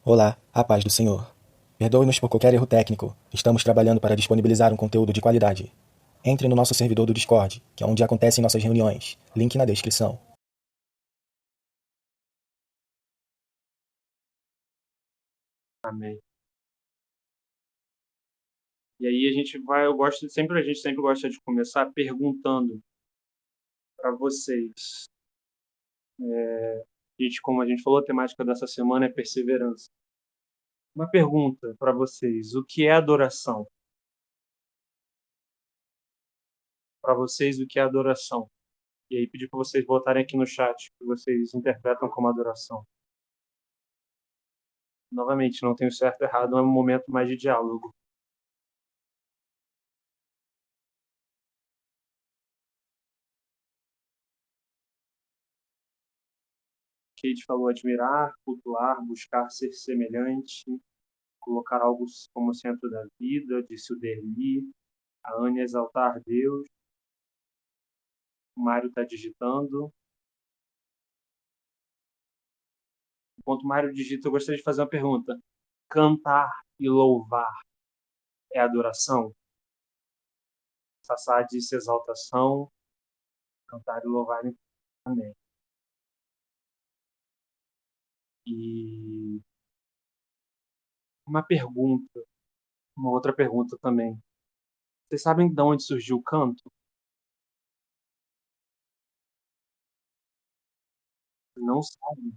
Olá, a paz do Senhor. Perdoe-nos por qualquer erro técnico. Estamos trabalhando para disponibilizar um conteúdo de qualidade. Entre no nosso servidor do Discord, que é onde acontecem nossas reuniões. Link na descrição. Amém. E aí a gente a gente sempre gosta de começar perguntando para vocês. Como a gente falou, a temática dessa semana é perseverança. Uma pergunta para vocês: o que é adoração? Para vocês, o que é adoração? E aí pedir para vocês botarem aqui no chat o que vocês interpretam como adoração. Novamente, não tem o certo e errado, é um momento mais de diálogo. Kate falou admirar, cultuar, buscar ser semelhante, colocar algo como centro da vida, disse o Derli. A Ania exaltar Deus. O Mário está digitando. Enquanto o Mário digita, eu gostaria de fazer uma pergunta. Cantar e louvar é adoração? Sassá disse exaltação. Cantar e louvar também. E uma outra pergunta também. Vocês sabem de onde surgiu o canto? Não sabem.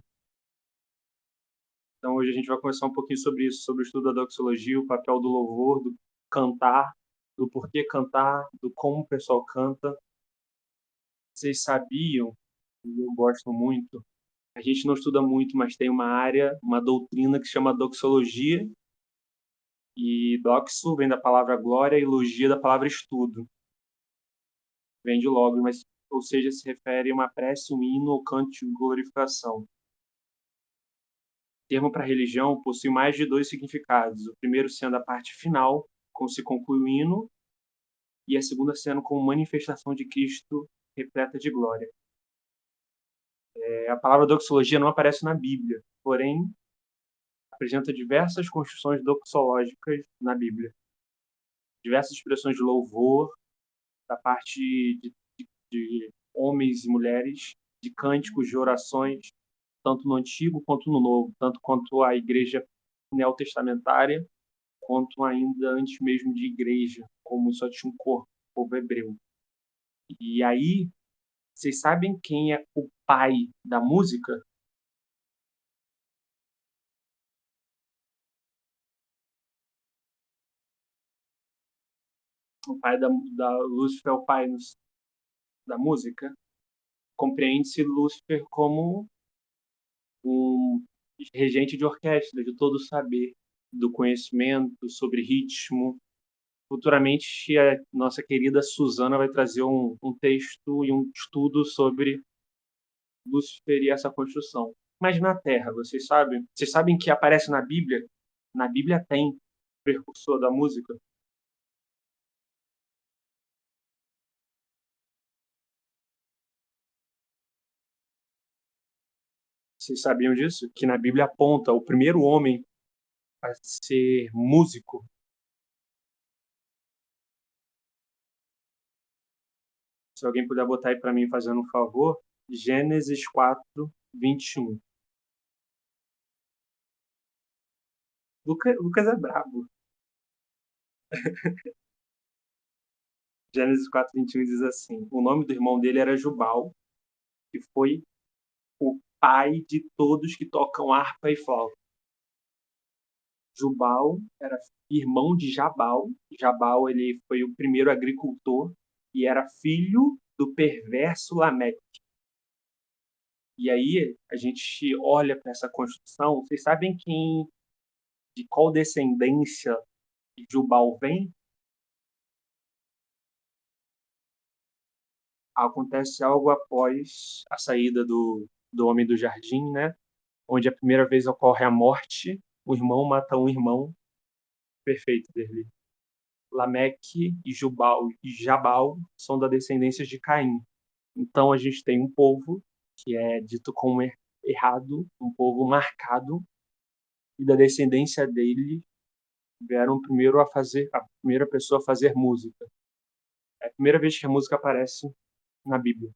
Então hoje a gente vai conversar um pouquinho sobre isso, sobre o estudo da doxologia, o papel do louvor, do cantar, do porquê cantar, do como o pessoal canta. Vocês sabiam, e eu gosto muito, a gente não estuda muito, mas tem uma área, uma doutrina que se chama doxologia, e doxo vem da palavra glória e logia da palavra estudo. Vem de logo, mas, ou seja, se refere a uma prece, um hino ou canto de glorificação. O termo para religião possui mais de 2 significados, o primeiro sendo a parte final, como se conclui o hino, e a segunda sendo como manifestação de Cristo repleta de glória. A palavra doxologia não aparece na Bíblia, porém apresenta diversas construções doxológicas na Bíblia. Diversas expressões de louvor da parte de homens e mulheres, de cânticos, de orações, tanto no Antigo quanto no Novo, tanto quanto a igreja neotestamentária, quanto ainda antes mesmo de igreja, como só tinha um corpo, o povo hebreu. E aí, vocês sabem quem é o pai da música? O pai da Lúcifer é o pai da música. Compreende-se Lúcifer como um regente de orquestra, de todo o saber, do conhecimento sobre ritmo. Futuramente, a nossa querida Suzana vai trazer um texto e um estudo sobre Lúcifer e essa construção. Mas na Terra, vocês sabem que aparece na Bíblia? Na Bíblia tem precursor da música? Vocês sabiam disso? Que na Bíblia aponta o primeiro homem a ser músico. Se alguém puder botar aí para mim fazendo um favor, Gênesis 4, 21. Lucas é brabo. Gênesis 4, 21 diz assim: o nome do irmão dele era Jubal, que foi o pai de todos que tocam harpa e flauta. Jubal era irmão de Jabal. Jabal ele foi o primeiro agricultor e era filho do perverso Lameque. E aí a gente olha para essa construção. Vocês sabem de qual descendência Jubal vem? Acontece algo após a saída do homem do jardim, né? Onde a primeira vez ocorre a morte, o irmão mata um irmão, perfeito dele. Lameque e Jabal são da descendência de Caim. Então a gente tem um povo que é dito como errado, um povo marcado e da descendência dele vieram a primeira pessoa a fazer música. É a primeira vez que a música aparece na Bíblia.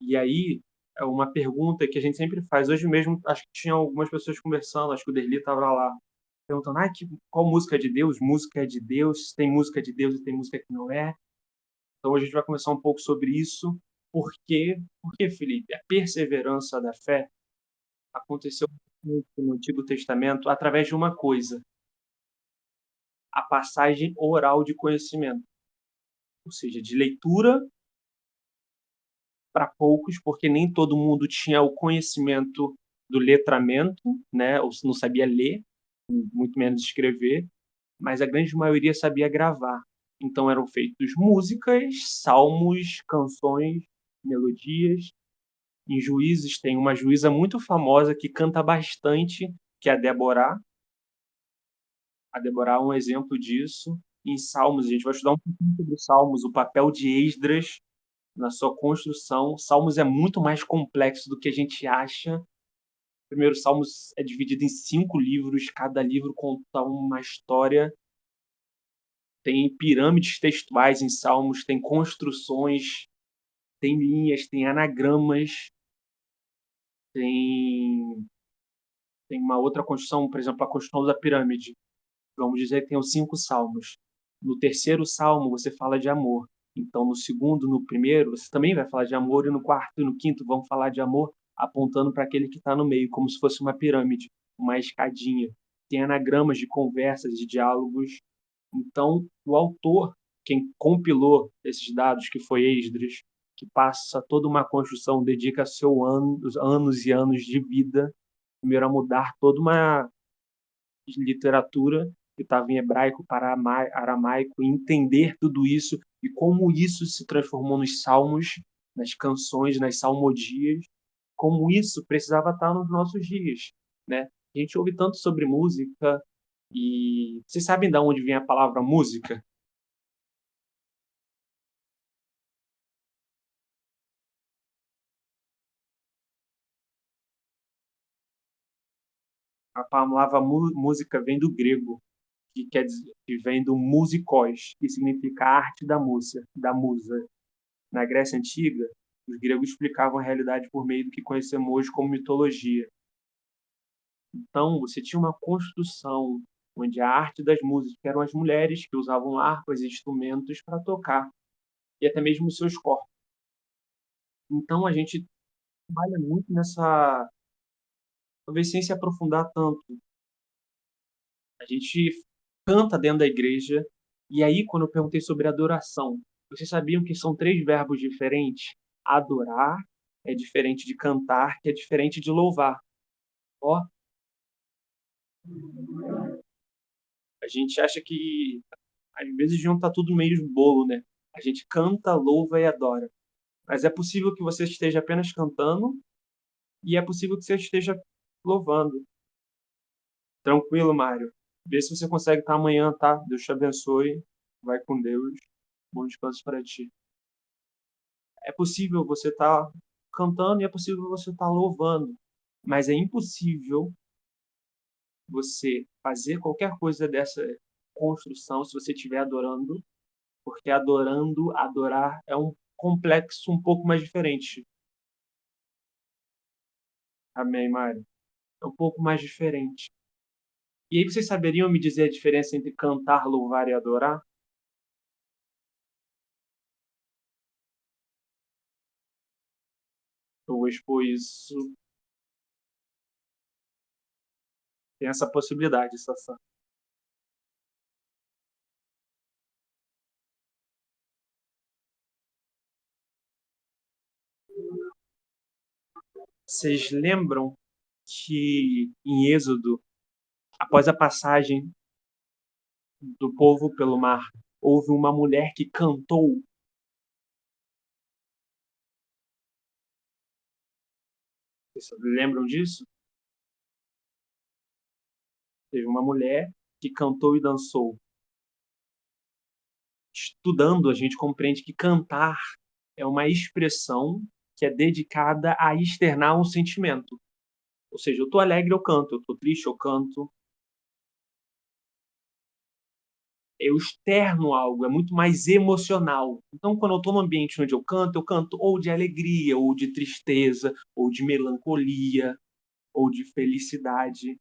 E aí, é uma pergunta que a gente sempre faz. Hoje mesmo, acho que tinha algumas pessoas conversando, acho que o Derli estava lá, perguntando, qual música é de Deus? Música é de Deus? Tem música de Deus e tem música que não é? Então, hoje a gente vai conversar um pouco sobre isso. Por quê? Porque, Felipe, a perseverança da fé aconteceu muito no Antigo Testamento através de uma coisa, a passagem oral de conhecimento. Ou seja, de leitura para poucos, porque nem todo mundo tinha o conhecimento do letramento, né? Ou não sabia ler, muito menos escrever, mas a grande maioria sabia gravar. Então eram feitas músicas, salmos, canções, melodias. Em Juízes tem uma juíza muito famosa que canta bastante, que é a Débora. A Débora é um exemplo disso. Em Salmos, a gente vai estudar um pouquinho sobre Salmos, o papel de Esdras na sua construção. Salmos é muito mais complexo do que a gente acha. Primeiro, Salmos é dividido em 5 livros, cada livro conta uma história. Tem pirâmides textuais em Salmos, tem construções, tem linhas, tem anagramas, tem, tem uma outra construção, por exemplo, a construção da pirâmide. Vamos dizer que tem os 5 salmos. No terceiro salmo, você fala de amor. Então, no segundo, no primeiro, você também vai falar de amor, e no quarto e no quinto vão falar de amor, apontando para aquele que está no meio, como se fosse uma pirâmide, uma escadinha. Tem anagramas de conversas, de diálogos. Então, o autor, quem compilou esses dados, que foi Esdras, que passa toda uma construção, dedica anos e anos de vida, primeiro a mudar toda uma literatura que estava em hebraico para aramaico, e entender tudo isso e como isso se transformou nos salmos, nas canções, nas salmodias, como isso precisava estar nos nossos dias, né? A gente ouve tanto sobre música e vocês sabem de onde vem a palavra música? A palavra música vem do grego, que quer dizer, que vem do musikos, que significa arte da musa. Na Grécia Antiga, os gregos explicavam a realidade por meio do que conhecemos hoje como mitologia. Então, você tinha uma construção onde a arte das músicas eram as mulheres que usavam harpas e instrumentos para tocar, e até mesmo os seus corpos. Então, a gente trabalha muito nessa, talvez sem se aprofundar tanto. A gente canta dentro da igreja, e aí, quando eu perguntei sobre adoração, vocês sabiam que são 3 verbos diferentes? Adorar é diferente de cantar, que é diferente de louvar. Ó, a gente acha que às vezes junta tudo no meio do bolo, né? A gente canta, louva e adora. Mas é possível que você esteja apenas cantando e é possível que você esteja louvando. Tranquilo, Mário. Vê se você consegue estar amanhã, tá? Deus te abençoe. Vai com Deus. Bom descanso para ti. É possível você estar cantando e é possível você estar louvando. Mas é impossível você fazer qualquer coisa dessa construção se você estiver adorando, porque adorando, adorar é um complexo um pouco mais diferente. Amém, Mário? É um pouco mais diferente. E aí vocês saberiam me dizer a diferença entre cantar, louvar e adorar? Eu vou expor isso. Tem essa possibilidade, Sassá. Vocês lembram que em Êxodo, após a passagem do povo pelo mar, houve uma mulher que cantou? Vocês lembram disso? Teve uma mulher que cantou e dançou. Estudando, a gente compreende que cantar é uma expressão que é dedicada a externar um sentimento. Ou seja, eu estou alegre, eu canto. Eu estou triste, eu canto. Eu externo algo, é muito mais emocional. Então, quando eu estou num ambiente onde eu canto ou de alegria, ou de tristeza, ou de melancolia, ou de felicidade.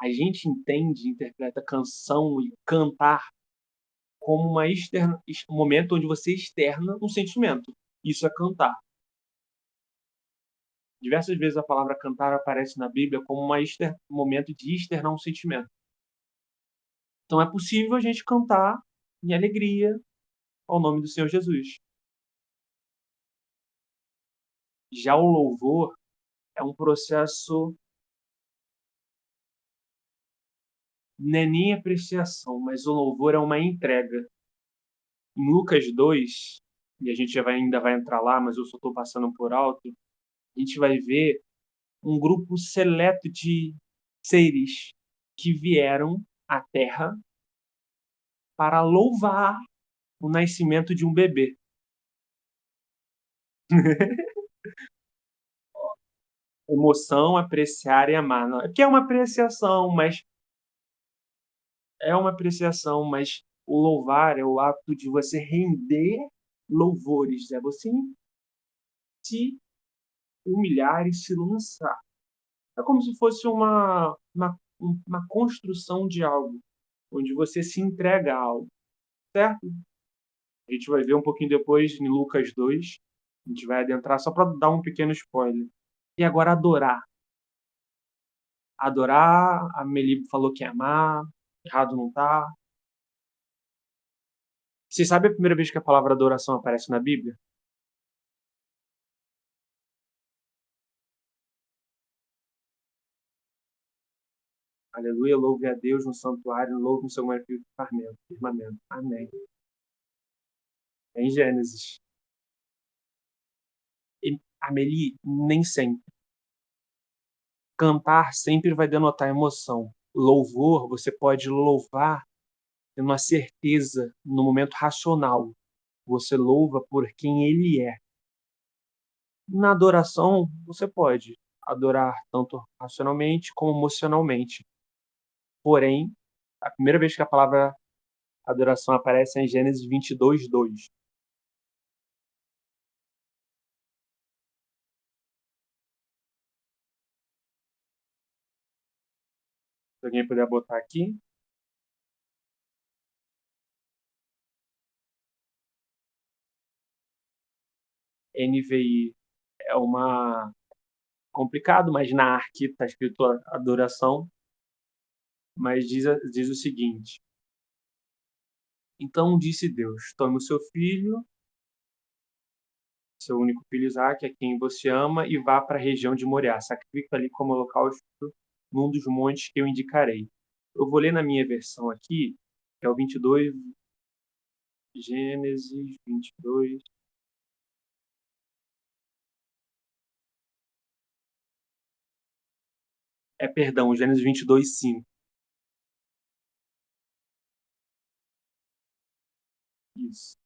A gente entende, interpreta canção e cantar como um momento onde você externa um sentimento. Isso é cantar. Diversas vezes a palavra cantar aparece na Bíblia como um momento de externar um sentimento. Então é possível a gente cantar em alegria ao nome do Senhor Jesus. Já o louvor é um processo, não é nem apreciação, mas o louvor é uma entrega. Em Lucas 2, e a gente ainda vai entrar lá, mas eu só estou passando por alto, a gente vai ver um grupo seleto de seres que vieram à Terra para louvar o nascimento de um bebê. Emoção, apreciar e amar. Não, é que é uma apreciação, mas o louvar é o ato de você render louvores, é você se humilhar e se lançar. É como se fosse uma construção de algo, onde você se entrega a algo, certo? A gente vai ver um pouquinho depois em Lucas 2. A gente vai adentrar só para dar um pequeno spoiler. E agora adorar. Adorar, a Meli falou que é amar, errado não tá. Você sabe a primeira vez que a palavra adoração aparece na Bíblia? Aleluia, louve a Deus no santuário, louve no seu maravilhoso firmamento. Amém. É em Gênesis. E, Amelie, nem sempre. Cantar sempre vai denotar emoção. Louvor, você pode louvar tendo uma certeza no momento racional. Você louva por quem ele é. Na adoração, você pode adorar tanto racionalmente como emocionalmente. Porém, a primeira vez que a palavra adoração aparece é em Gênesis 22, 2. Se alguém puder botar aqui. NVI é uma complicado, mas na Arque está escrito adoração. Mas diz o seguinte: então disse Deus: tome o seu filho, seu único filho Isaque, a quem você ama, e vá para a região de Moriá. Sacrifica ali como holocausto num dos montes que eu indicarei. Eu vou ler na minha versão aqui, que é o 22, Gênesis 22. Perdão, Gênesis 22, 5. Isso,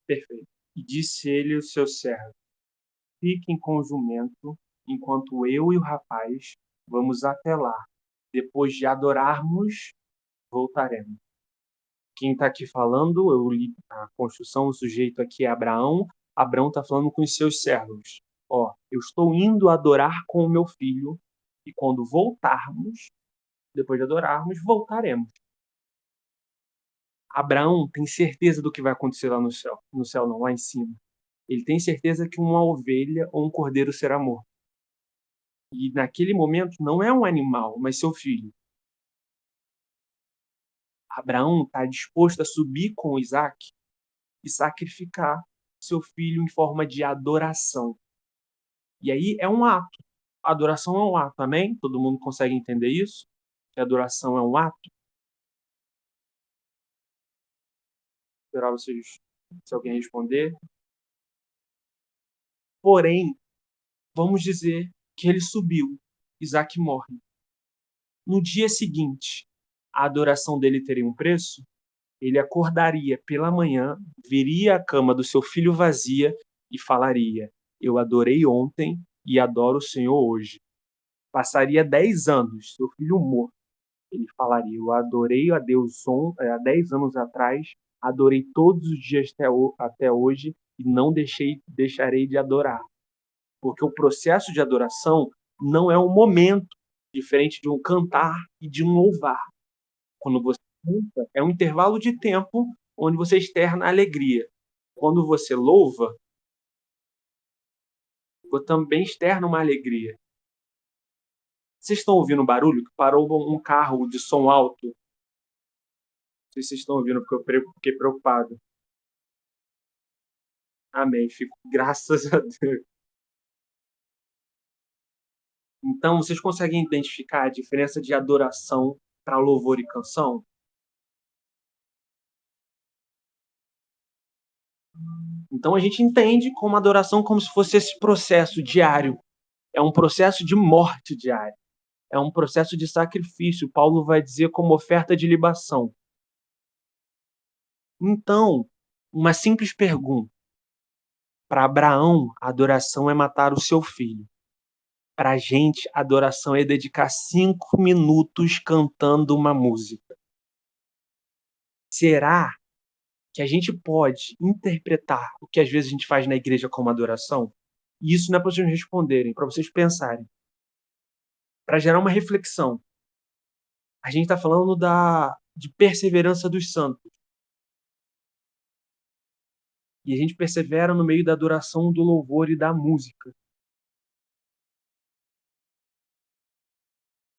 perfeito. E disse ele ao seu servo: fiquem com o jumento, enquanto eu e o rapaz vamos até lá. Depois de adorarmos, voltaremos. Quem está aqui falando, eu li a construção, o sujeito aqui é Abraão. Abraão está falando com os seus servos. Ó, eu estou indo adorar com o meu filho, e quando voltarmos, depois de adorarmos, voltaremos. Abraão tem certeza do que vai acontecer lá no céu não, lá em cima. Ele tem certeza que uma ovelha ou um cordeiro será morto. E naquele momento não é um animal, mas seu filho. Abraão está disposto a subir com Isaac e sacrificar seu filho em forma de adoração. E aí é um ato. A adoração é um ato, amém? Todo mundo consegue entender isso? Que a adoração é um ato? Esperar vocês, se alguém responder. Porém, vamos dizer que ele subiu. Isaac morre. No dia seguinte, a adoração dele teria um preço? Ele acordaria pela manhã, veria a cama do seu filho vazia e falaria: eu adorei ontem e adoro o Senhor hoje. Passaria 10 anos, seu filho morto, ele falaria: eu adorei a Deus há 10 anos atrás, adorei todos os dias até hoje e não deixarei de adorar. Porque o processo de adoração não é um momento diferente de um cantar e de um louvar. Quando você canta, é um intervalo de tempo onde você externa alegria. Quando você louva, você também externa uma alegria. Vocês estão ouvindo barulho? Que parou um carro de som alto. Não sei se vocês estão ouvindo, porque eu fiquei preocupado. Amém. Fico, graças a Deus. Então, vocês conseguem identificar a diferença de adoração para louvor e canção? Então, a gente entende como adoração como se fosse esse processo diário. É um processo de morte diária. É um processo de sacrifício. Paulo vai dizer como oferta de libação. Então, uma simples pergunta. Para Abraão, a adoração é matar o seu filho. Para a gente, a adoração é dedicar 5 minutos cantando uma música. Será que a gente pode interpretar o que às vezes a gente faz na igreja como adoração? E isso não é para vocês responderem, para vocês pensarem. Para gerar uma reflexão. A gente está falando de perseverança dos santos. E a gente persevera no meio da adoração, do louvor e da música.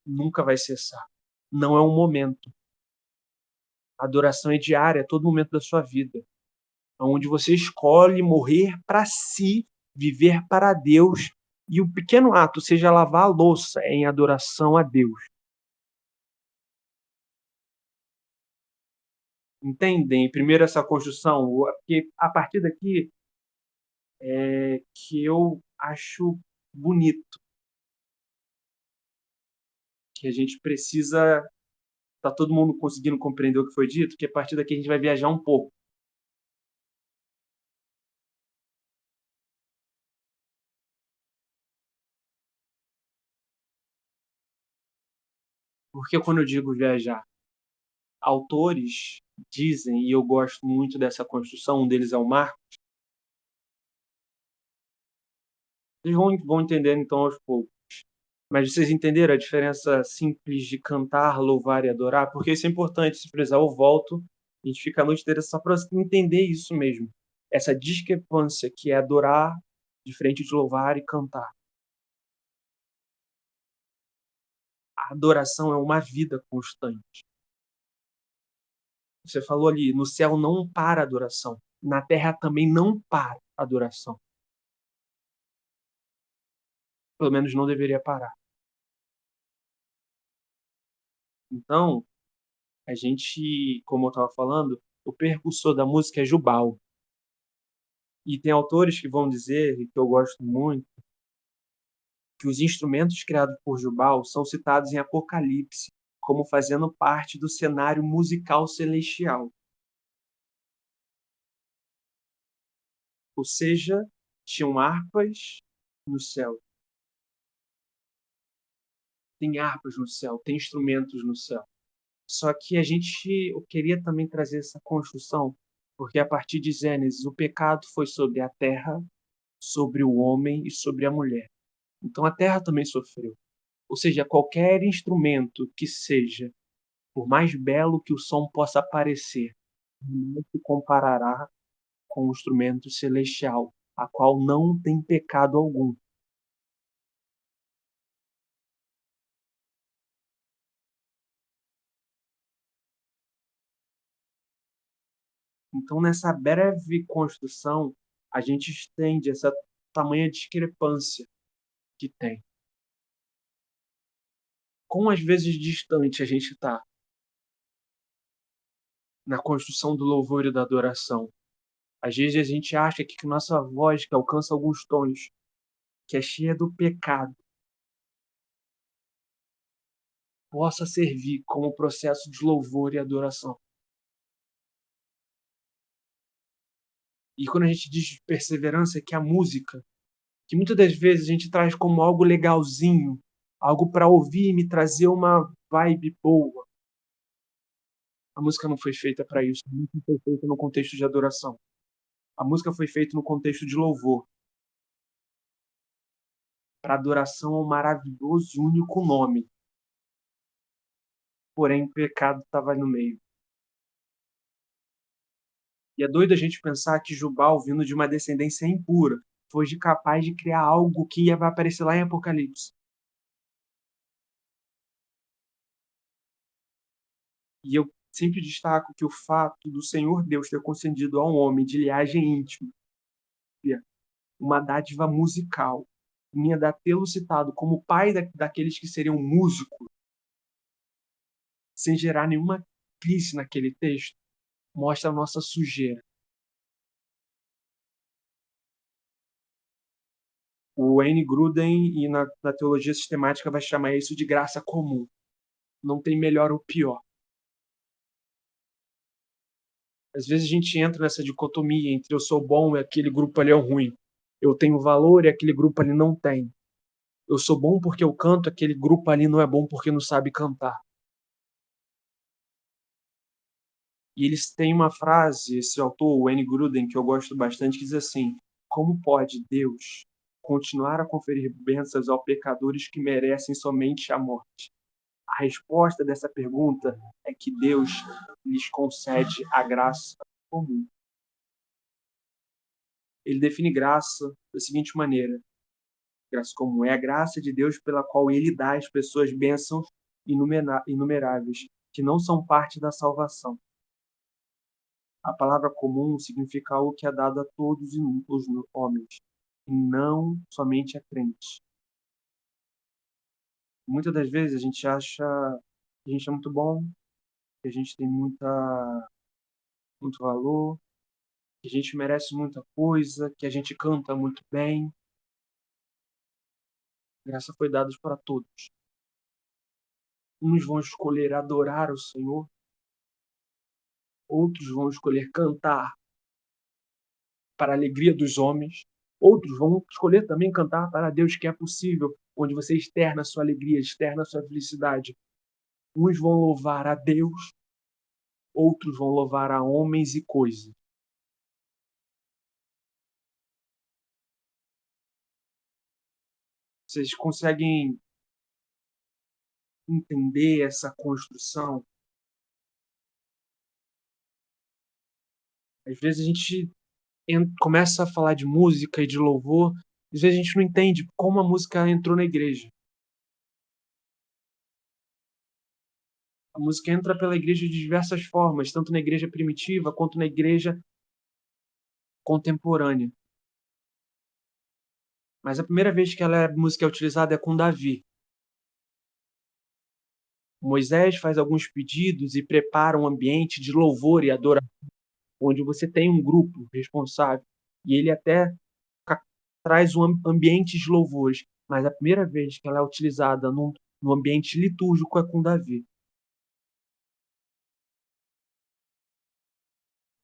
Nunca vai cessar. Não é um momento. A adoração é diária, é todo momento da sua vida. Onde você escolhe morrer para si, viver para Deus. E o pequeno ato, seja lavar a louça, é em adoração a Deus. Entendem? Primeiro essa construção, porque a partir daqui é que eu acho bonito, que a gente precisa, tá todo mundo conseguindo compreender o que foi dito, que a partir daqui a gente vai viajar um pouco. Porque quando eu digo viajar, autores dizem, e eu gosto muito dessa construção, um deles é o Marco, vocês vão entender então aos poucos. Mas vocês entenderam a diferença simples de cantar, louvar e adorar? Porque isso é importante, se precisar eu volto, a gente fica a noite inteira só para entender isso mesmo. Essa discrepância que é adorar diferente de louvar e cantar. A adoração é uma vida constante. Você falou ali, no céu não para a adoração. Na terra também não para a adoração. Pelo menos não deveria parar. Então, a gente, como eu estava falando, o percussor da música é Jubal. E tem autores que vão dizer, e que eu gosto muito, que os instrumentos criados por Jubal são citados em Apocalipse como fazendo parte do cenário musical celestial. Ou seja, tinham harpas no céu. Tem harpas no céu, tem instrumentos no céu. Só que a gente eu queria também trazer essa construção, porque a partir de Gênesis, o pecado foi sobre a terra, sobre o homem e sobre a mulher. Então a terra também sofreu. Ou seja, qualquer instrumento que seja, por mais belo que o som possa parecer, não se comparará com o instrumento celestial, a qual não tem pecado algum. Então, nessa breve construção, a gente estende essa tamanha discrepância que tem. Quão às vezes distante a gente está na construção do louvor e da adoração. Às vezes a gente acha que nossa voz, que alcança alguns tons, que é cheia do pecado, possa servir como processo de louvor e adoração. E quando a gente diz perseverança, é que a música, que muitas das vezes a gente traz como algo legalzinho, algo para ouvir e me trazer uma vibe boa. A música não foi feita para isso. A música foi feita no contexto de adoração. A música foi feita no contexto de louvor, para adoração ao maravilhoso e único nome. Porém, o pecado estava ali no meio. E é doido a gente pensar que Jubal, vindo de uma descendência impura, foi capaz de criar algo que vai aparecer lá em Apocalipse. E eu sempre destaco que o fato do Senhor Deus ter concedido a um homem de linhagem íntima uma dádiva musical, minha da tê-lo citado como pai daqueles que seriam músicos, sem gerar nenhuma crise naquele texto, mostra a nossa sujeira. O Wayne Gruden, e na teologia sistemática, vai chamar isso de graça comum. Não tem melhor ou pior. Às vezes a gente entra nessa dicotomia entre eu sou bom e aquele grupo ali é ruim. Eu tenho valor e aquele grupo ali não tem. Eu sou bom porque eu canto, aquele grupo ali não é bom porque não sabe cantar. E eles têm uma frase, esse autor, o Wayne Gruden, que eu gosto bastante, que diz assim: como pode Deus continuar a conferir bênçãos aos pecadores que merecem somente a morte? A resposta dessa pergunta é que Deus lhes concede a graça comum. Ele define graça da seguinte maneira: graça comum é a graça de Deus pela qual ele dá às pessoas bênçãos inumeráveis, que não são parte da salvação. A palavra comum significa algo que é dado a todos os homens, e não somente a crentes. Muitas das vezes a gente acha que a gente é muito bom, que a gente tem muito valor, que a gente merece muita coisa, que a gente canta muito bem. A graça foi dada para todos. Uns vão escolher adorar o Senhor, outros vão escolher cantar para a alegria dos homens, outros vão escolher também cantar para Deus, que é possível, onde você externa a sua alegria, externa a sua felicidade. Uns vão louvar a Deus, outros vão louvar a homens e coisas. Vocês conseguem entender essa construção? Às vezes a gente começa a falar de música e de louvor, às vezes a gente não entende como a música entrou na igreja. A música entra pela igreja de diversas formas, tanto na igreja primitiva quanto na igreja contemporânea. Mas a primeira vez que a música é utilizada é com Davi. Moisés faz alguns pedidos e prepara um ambiente de louvor e adoração, onde você tem um grupo responsável. E ele até traz um ambiente de louvores. Mas a primeira vez que ela é utilizada no ambiente litúrgico é com Davi.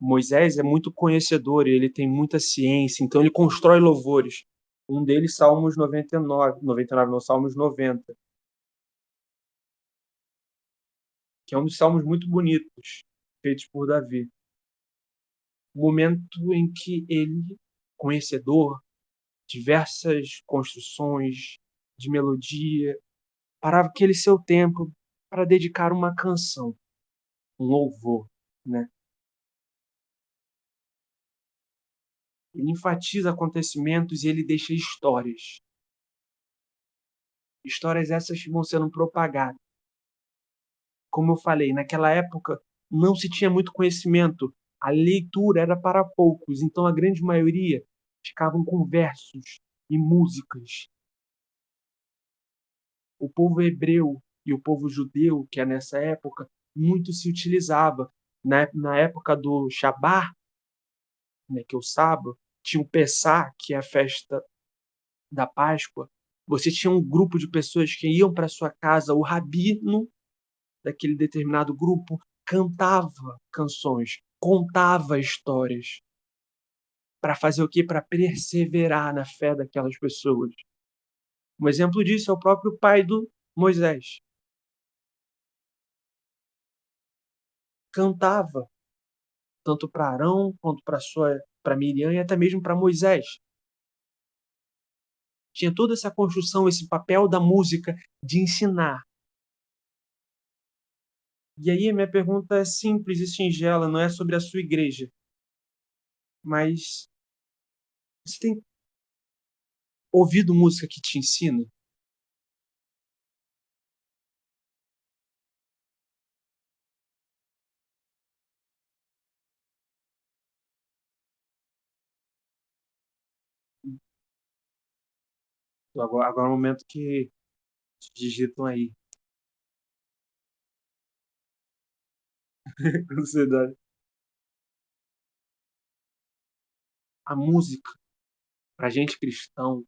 Moisés é muito conhecedor, ele tem muita ciência, então ele constrói louvores. Um deles, Salmos 99, 99 não, Salmos 90, que é um dos salmos muito bonitos, feitos por Davi. O momento em que ele, conhecedor, diversas construções de melodia, parava aquele seu tempo para dedicar uma canção, um louvor, né? Ele enfatiza acontecimentos e ele deixa histórias. Histórias essas que vão sendo propagadas. Como eu falei, naquela época não se tinha muito conhecimento, a leitura era para poucos, então a grande maioria ficavam com versos e músicas. O povo hebreu e o povo judeu, que é nessa época, muito se utilizava. Na época do Shabat, né, que é o sábado, tinha o Pessah, que é a festa da Páscoa. Você tinha um grupo de pessoas que iam para sua casa, o rabino daquele determinado grupo cantava canções, contava histórias. Para fazer o quê? Para perseverar na fé daquelas pessoas. Um exemplo disso é o próprio pai do Moisés. Cantava, tanto para Arão quanto para Miriam e até mesmo para Moisés. Tinha toda essa construção, esse papel da música de ensinar. E aí a minha pergunta é simples e singela, não é sobre a sua igreja, mas você tem ouvido música que te ensina? Agora é o momento que digitam aí. Ansiedade. A música, para gente cristão,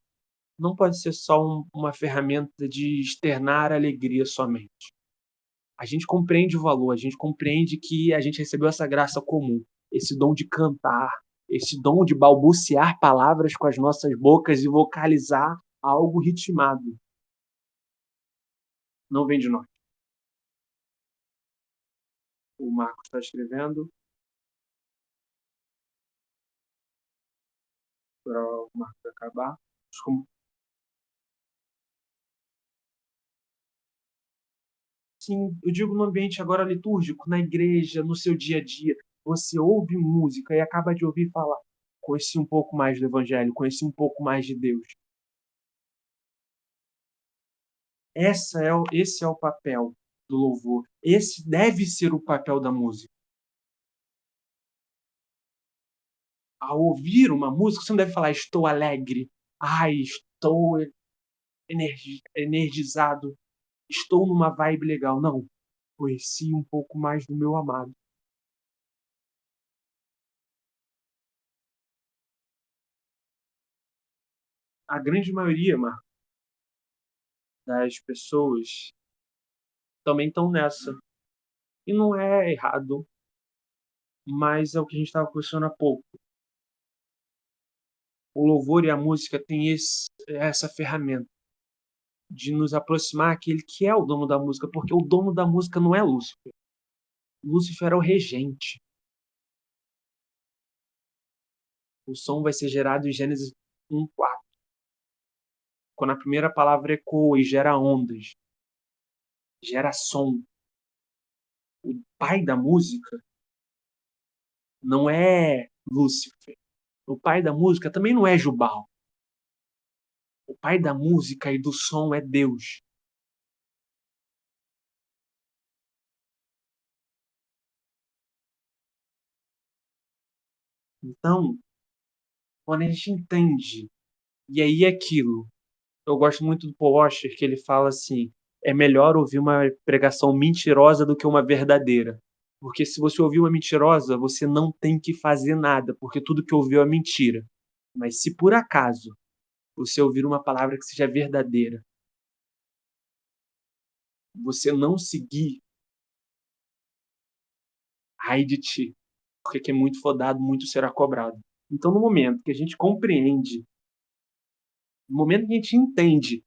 não pode ser só uma ferramenta de externar alegria somente. A gente compreende o valor, a gente compreende que a gente recebeu essa graça comum, esse dom de cantar, esse dom de balbuciar palavras com as nossas bocas e vocalizar algo ritmado. Não vem de nós. O Marcos está escrevendo para o Marcos acabar. Sim, eu digo no ambiente agora litúrgico, na igreja, no seu dia a dia. Você ouve música e acaba de ouvir falar. Conheci um pouco mais do Evangelho, conheci um pouco mais de Deus. Esse é o papel do louvor. Esse deve ser o papel da música. Ao ouvir uma música, você não deve falar estou alegre, ai, estou energizado, estou numa vibe legal. Não. Conheci um pouco mais do meu amado. A grande maioria, Marco, das pessoas também estão nessa. E não é errado, mas é o que a gente estava conversando há pouco. O louvor e a música têm essa ferramenta de nos aproximar àquele que é o dono da música, porque o dono da música não é Lúcifer. Lúcifer era o regente. O som vai ser gerado em Gênesis 1:4, quando a primeira palavra ecoa e gera ondas, gera som. O pai da música não é Lúcifer. O pai da música também não é Jubal. O pai da música e do som é Deus. Então, quando a gente entende, e aí é aquilo, eu gosto muito do Paul Washer, que ele fala assim: é melhor ouvir uma pregação mentirosa do que uma verdadeira. Porque se você ouvir uma mentirosa, você não tem que fazer nada, porque tudo que ouviu é mentira. Mas se por acaso você ouvir uma palavra que seja verdadeira, você não seguir, ai de ti, porque que é muito fodado, muito será cobrado. Então, no momento que a gente compreende, no momento que a gente entende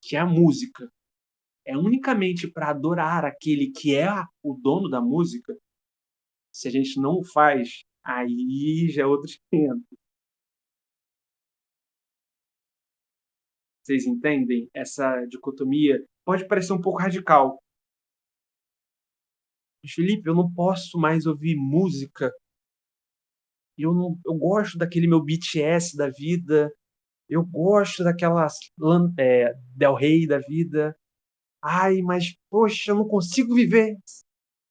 que a música é unicamente para adorar aquele que é o dono da música, se a gente não o faz, aí já é outro 500. Vocês entendem essa dicotomia? Pode parecer um pouco radical. Mas, Felipe, eu não posso mais ouvir música. Eu gosto daquele meu BTS da vida. Eu gosto daquelas Del Rey da vida. Ai, mas, poxa, eu não consigo viver.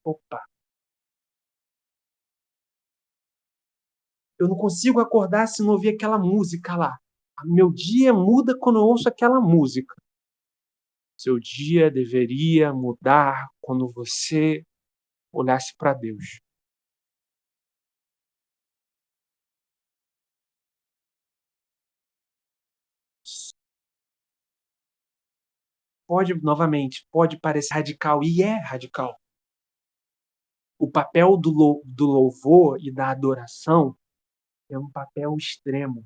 Opa, eu não consigo acordar se não ouvir aquela música lá. Meu dia muda quando eu ouço aquela música. Seu dia deveria mudar quando você olhasse para Deus. Pode parecer radical, e é radical. O papel do louvor e da adoração É um papel extremo.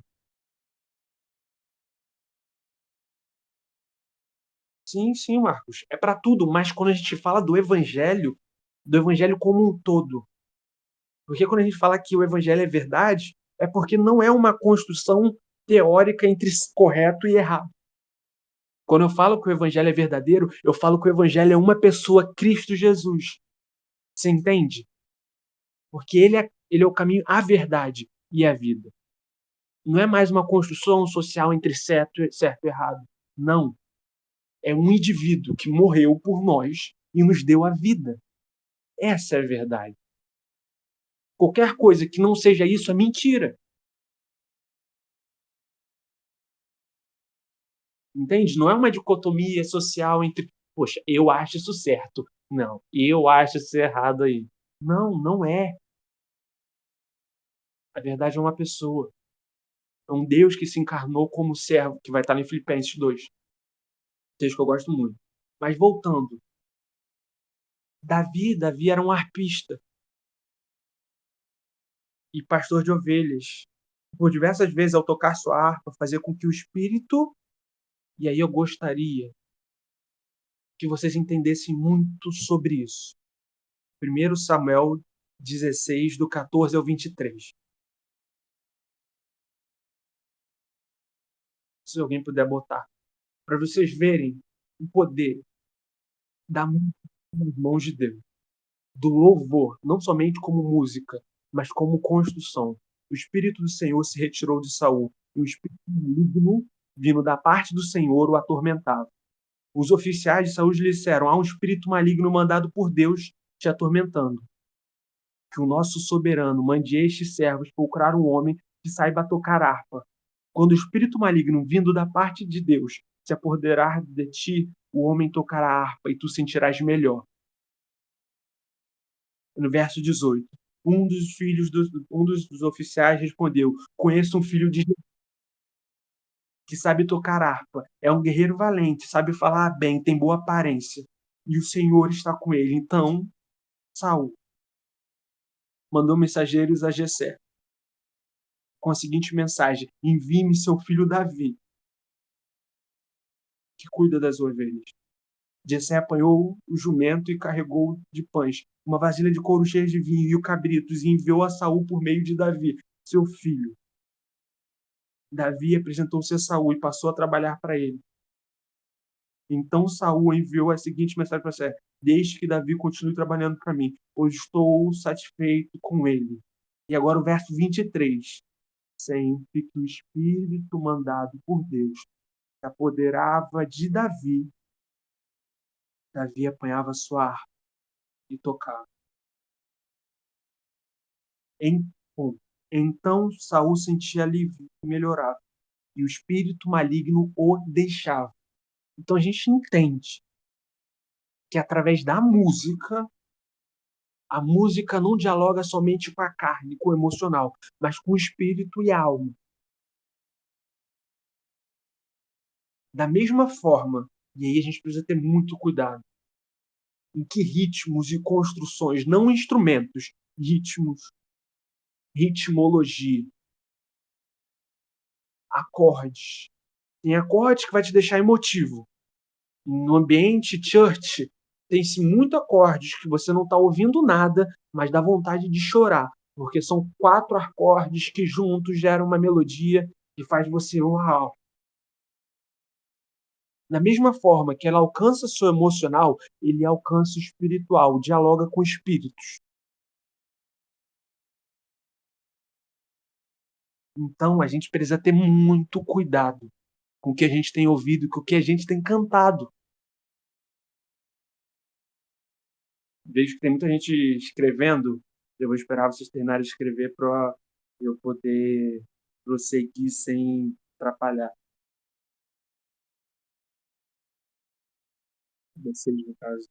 Sim, sim, Marcos. É para tudo, mas quando a gente fala do evangelho como um todo, porque quando a gente fala que o evangelho é verdade, é porque não é uma construção teórica entre correto e errado. Quando eu falo que o evangelho é verdadeiro, eu falo que o evangelho é uma pessoa, Cristo Jesus. Você entende? Porque ele é o caminho, a verdade e a vida. Não é mais uma construção social entre certo e errado. Não. É um indivíduo que morreu por nós e nos deu a vida. Essa é a verdade. Qualquer coisa que não seja isso é mentira. Entende? Não é uma dicotomia social entre, poxa, eu acho isso certo. Não, eu acho isso errado aí. Não, não é. A verdade é uma pessoa. É um Deus que se encarnou como servo, que vai estar em Filipenses 2. Texto que eu gosto muito. Mas voltando. Davi era um arpista e pastor de ovelhas. Por diversas vezes, ao tocar sua harpa, fazia com que o espírito, e aí eu gostaria que vocês entendessem muito sobre isso. 1 Samuel 16, do 14 ao 23. Se alguém puder botar. Para vocês verem o poder da música nas mãos de Deus. Do louvor, não somente como música, mas como construção. O Espírito do Senhor se retirou de Saul, e o Espírito maligno, vindo da parte do Senhor, o atormentava. Os oficiais de Saul lhe disseram: há um espírito maligno mandado por Deus te atormentando. Que o nosso soberano mande estes servos procurar um homem que saiba tocar harpa. Quando o espírito maligno vindo da parte de Deus se apoderar de ti, o homem tocará harpa e tu sentirás melhor. No verso 18. Um dos oficiais respondeu: conheço um filho de que sabe tocar harpa. É um guerreiro valente, sabe falar bem, tem boa aparência. E o Senhor está com ele. Então, Saul mandou mensageiros a Jessé com a seguinte mensagem: envie-me seu filho Davi, que cuida das ovelhas. Jessé apanhou o jumento e carregou de pães uma vasilha de couro cheia de vinho e o cabritos e enviou a Saul por meio de Davi, seu filho. Davi apresentou-se a Saul e passou a trabalhar para ele. Então Saul enviou a seguinte mensagem para Jessé: deixe que Davi continue trabalhando para mim, pois estou satisfeito com ele. E agora o verso 23. Sempre que o Espírito mandado por Deus se apoderava de Davi, Davi apanhava sua harpa e tocava. Então Saul sentia alívio e melhorava, e o espírito maligno o deixava. Então a gente entende que através da música, a música não dialoga somente com a carne, com o emocional, mas com o espírito e a alma. Da mesma forma, e aí a gente precisa ter muito cuidado, em que ritmos e construções, não instrumentos, ritmos, ritmologia, acordes. Tem acordes que vai te deixar emotivo. No ambiente church, tem-se muito acordes que você não está ouvindo nada, mas dá vontade de chorar, porque são 4 acordes que juntos geram uma melodia que faz você, uau. Da mesma forma que ela alcança seu emocional, ele alcança o espiritual, dialoga com espíritos. Então a gente precisa ter muito cuidado com o que a gente tem ouvido, com o que a gente tem cantado. Vejo que tem muita gente escrevendo. Eu vou esperar vocês terminarem de escrever para eu poder prosseguir sem atrapalhar vocês, no caso.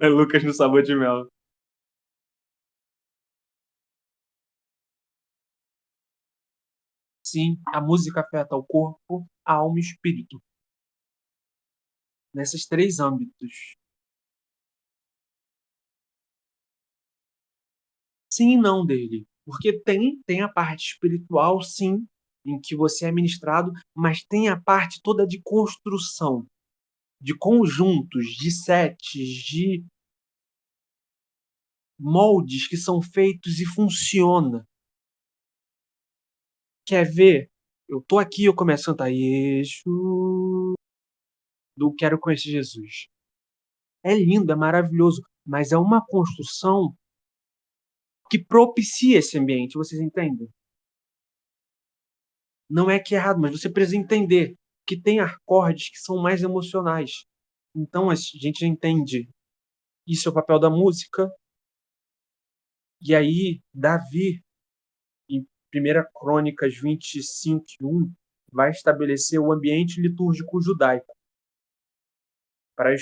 É Lucas no Sabor de Mel. Sim, a música afeta o corpo, a alma e o espírito. Nesses 3 âmbitos. sim e não dele. Porque tem a parte espiritual, sim, em que você é ministrado, mas tem a parte toda de construção, de conjuntos, de sets, de moldes que são feitos e funciona. Quer ver? Eu tô aqui, eu começo a cantar Yeshua, do Quero Conhecer Jesus. É lindo, é maravilhoso, mas é uma construção que propicia esse ambiente, vocês entendem? Não é que é errado, mas você precisa entender que tem acordes que são mais emocionais. Então a gente entende. Isso é o papel da música. E aí, Davi, em 1 Crônicas 25:1, vai estabelecer o ambiente litúrgico judaico para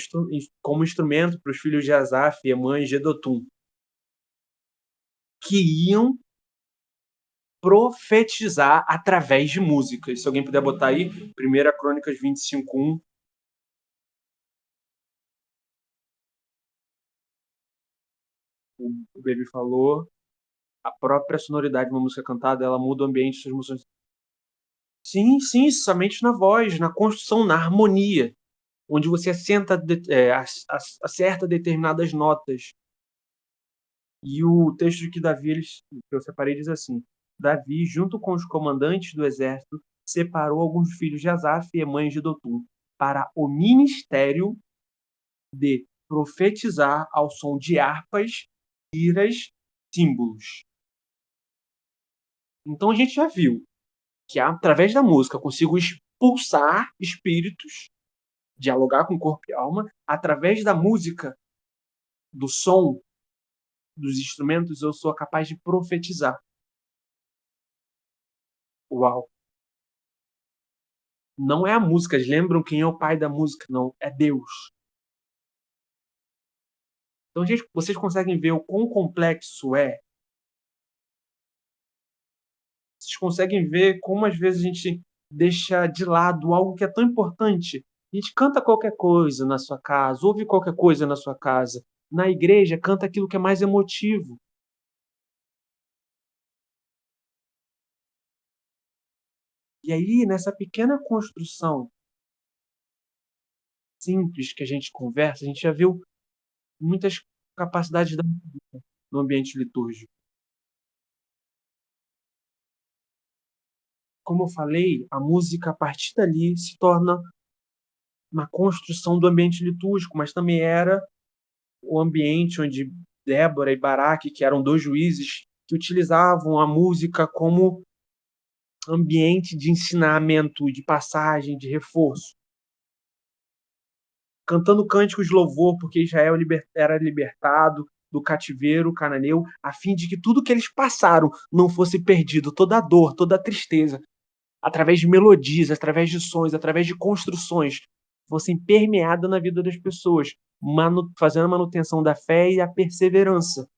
como instrumento para os filhos de Asaf, Emã e Jedotum, que iam profetizar através de músicas. Se alguém puder botar aí, 1 Crônicas 25:1. O Baby falou. A própria sonoridade de uma música cantada, ela muda o ambiente de suas emoções. Sim, sim, somente na voz, na construção, na harmonia, onde você acerta determinadas notas. E o texto que que eu separei diz assim: Davi, junto com os comandantes do exército, separou alguns filhos de Asaf e mães de Dotum para o ministério de profetizar ao som de harpas, liras, símbolos. Então a gente já viu que através da música eu consigo expulsar espíritos, dialogar com corpo e alma, através da música, do som, dos instrumentos, eu sou capaz de profetizar. Uau! Não é a música, eles lembram quem é o pai da música, não, é Deus. Então, gente, vocês conseguem ver o quão complexo é? Vocês conseguem ver como às vezes a gente deixa de lado algo que é tão importante? A gente canta qualquer coisa na sua casa, ouve qualquer coisa na sua casa. Na igreja, canta aquilo que é mais emotivo. E aí, nessa pequena construção simples que a gente conversa, a gente já viu muitas capacidades da música no ambiente litúrgico. Como eu falei, a música, a partir dali, se torna uma construção do ambiente litúrgico, mas também era o ambiente onde Débora e Baraque, que eram dois juízes, que utilizavam a música como ambiente de ensinamento, de passagem, de reforço. Cantando cânticos de louvor, porque Israel era libertado do cativeiro cananeu, a fim de que tudo que eles passaram não fosse perdido, toda a dor, toda a tristeza, através de melodias, através de sons, através de construções, fossem permeadas na vida das pessoas, fazendo a manutenção da fé e a perseverança.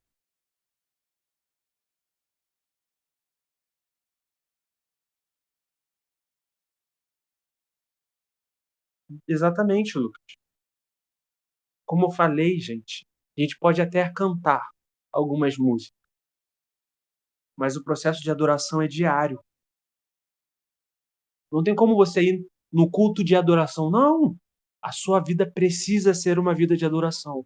Exatamente, Lucas. Como eu falei, gente, a gente pode até cantar algumas músicas, mas o processo de adoração é diário. Não tem como você ir no culto de adoração. Não! A sua vida precisa ser uma vida de adoração.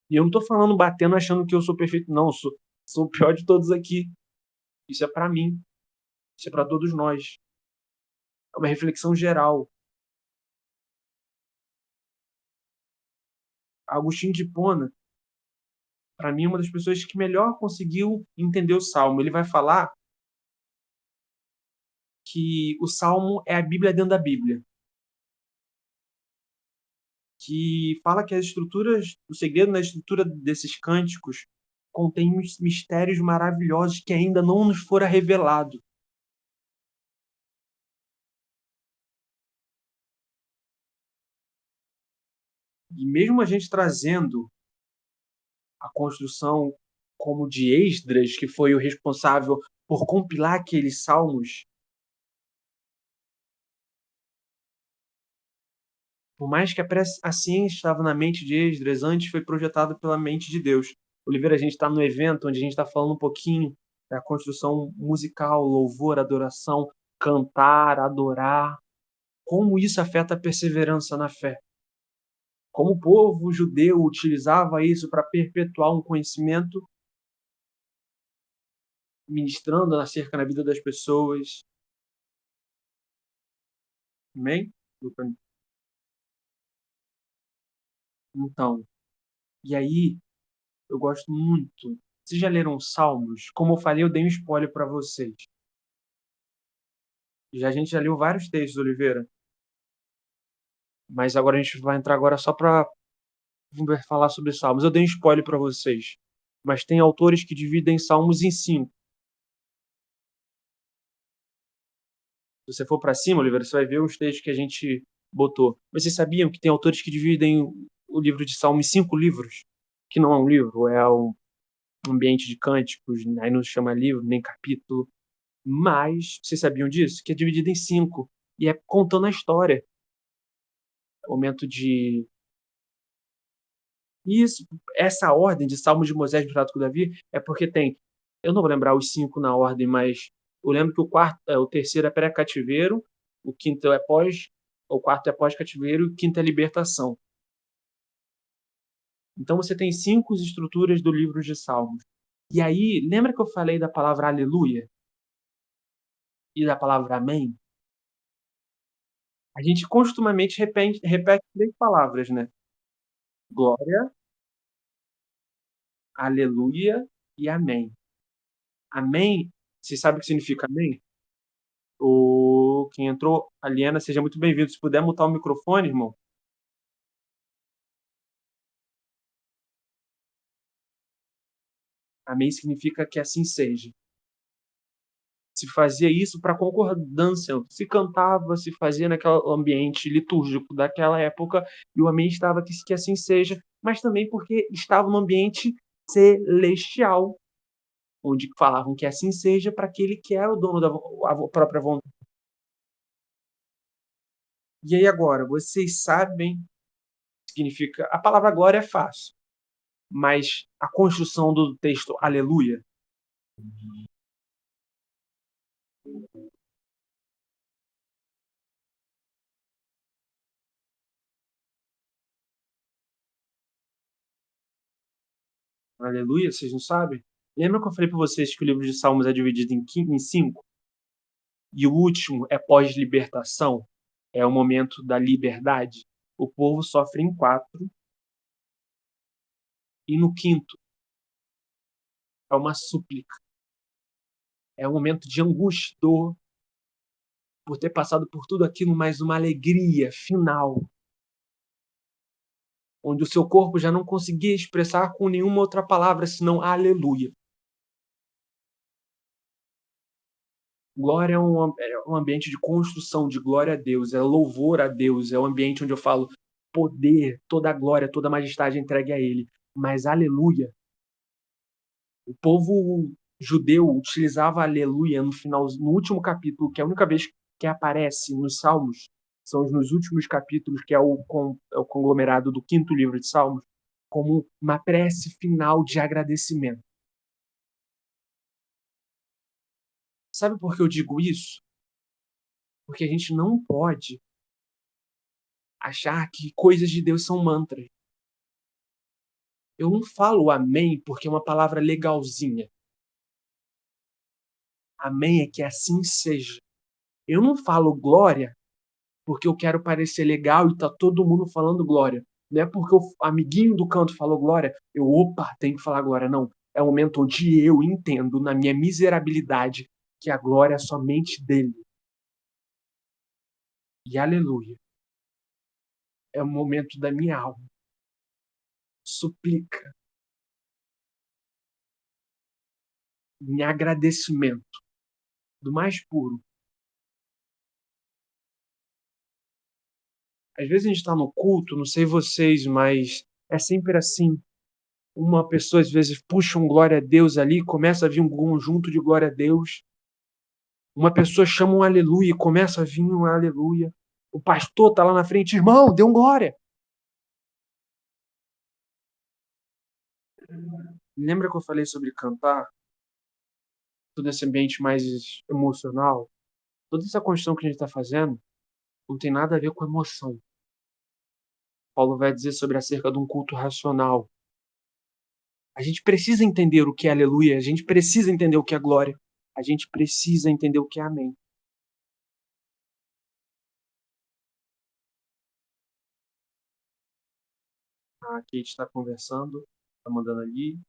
E eu não estou falando batendo achando que eu sou perfeito. Não, sou o pior de todos aqui. Isso é para mim. Isso é para todos nós. É uma reflexão geral. Agostinho de Hipona, para mim, é uma das pessoas que melhor conseguiu entender o Salmo. Ele vai falar que o Salmo é a Bíblia dentro da Bíblia. Que fala que as estruturas, o segredo na estrutura desses cânticos contém mistérios maravilhosos que ainda não nos fora revelado. E mesmo a gente trazendo a construção como de Esdras, que foi o responsável por compilar aqueles salmos, por mais que a ciência estava na mente de Esdras, antes foi projetado pela mente de Deus. Oliveira, a gente está no evento onde a gente está falando um pouquinho da construção musical, louvor, adoração, cantar, adorar, como isso afeta a perseverança na fé. Como o povo judeu utilizava isso para perpetuar um conhecimento, ministrando acerca na vida das pessoas. Amém? Então, e aí, eu gosto muito. Vocês já leram Salmos? Como eu falei, eu dei um spoiler para vocês. A gente já leu vários textos, Oliveira. Mas agora a gente vai entrar agora só para falar sobre Salmos. Eu dei um spoiler para vocês. Mas tem autores que dividem Salmos em 5. Se você for para cima, Oliveira, você vai ver os textos que a gente botou. Mas vocês sabiam que tem autores que dividem o livro de Salmos em 5 livros? Que não é um livro, é um ambiente de cânticos, aí não se chama livro, nem capítulo. Mas vocês sabiam disso? Que é dividido em 5. E é contando a história. Momento de... Isso, essa ordem de Salmos de Moisés, Jurado com Davi, é porque tem... Eu não vou lembrar os 5 na ordem, mas eu lembro que o terceiro é pré-cativeiro, o quinto é pós... O quarto é pós-cativeiro e o quinto é libertação. Então você tem 5 estruturas do livro de Salmos. E aí, lembra que eu falei da palavra aleluia? E da palavra amém? A gente costumamente repete 3 palavras, né? Glória, aleluia e amém. Amém, você sabe o que significa amém? Quem entrou, Aliena, seja muito bem-vindo. Se puder mutar o microfone, irmão. Amém significa que assim seja. Se fazia isso para concordância, se cantava, se fazia naquele ambiente litúrgico daquela época, e o amém estava que assim seja, mas também porque estava no ambiente celestial, onde falavam que assim seja para aquele que era o dono da própria vontade. E aí agora, vocês sabem o que significa... A palavra glória é fácil, mas a construção do texto aleluia, aleluia, vocês não sabem? Lembra que eu falei para vocês que o livro de Salmos é dividido em 5? E o último é pós-libertação, é o momento da liberdade. O povo sofre em 4, e no quinto é uma súplica. É um momento de angústia, dor, por ter passado por tudo aquilo, mas uma alegria final, onde o seu corpo já não conseguia expressar com nenhuma outra palavra senão aleluia. Glória é um ambiente de construção de glória a Deus, é louvor a Deus, é um ambiente onde eu falo poder, toda a glória, toda a majestade entregue a Ele. Mas aleluia, o povo judeu utilizava aleluia no final, no último capítulo, que é a única vez que aparece nos Salmos, são nos últimos capítulos, que é o conglomerado do quinto livro de Salmos, como uma prece final de agradecimento. Sabe por que eu digo isso? Porque a gente não pode achar que coisas de Deus são mantras. Eu não falo amém porque é uma palavra legalzinha. Amém é que assim seja. Eu não falo glória porque eu quero parecer legal e tá todo mundo falando glória. Não é porque o amiguinho do canto falou glória, opa, tenho que falar glória. Não. É o momento onde eu entendo, na minha miserabilidade, que a glória é somente dele. E aleluia. É o momento da minha alma. Suplica. Em agradecimento. Do mais puro. Às vezes a gente está no culto, não sei vocês, mas é sempre assim. Uma pessoa às vezes puxa um glória a Deus ali, começa a vir um conjunto de glória a Deus. Uma pessoa chama um aleluia e começa a vir um aleluia. O pastor está lá na frente, irmão, dê um glória. Lembra que eu falei sobre cantar? Todo esse ambiente mais emocional? Toda essa construção que a gente está fazendo não tem nada a ver com emoção. Paulo vai dizer sobre acerca de um culto racional. A gente precisa entender o que é aleluia, a gente precisa entender o que é glória, a gente precisa entender o que é amém. A Kate está conversando, está mandando ali,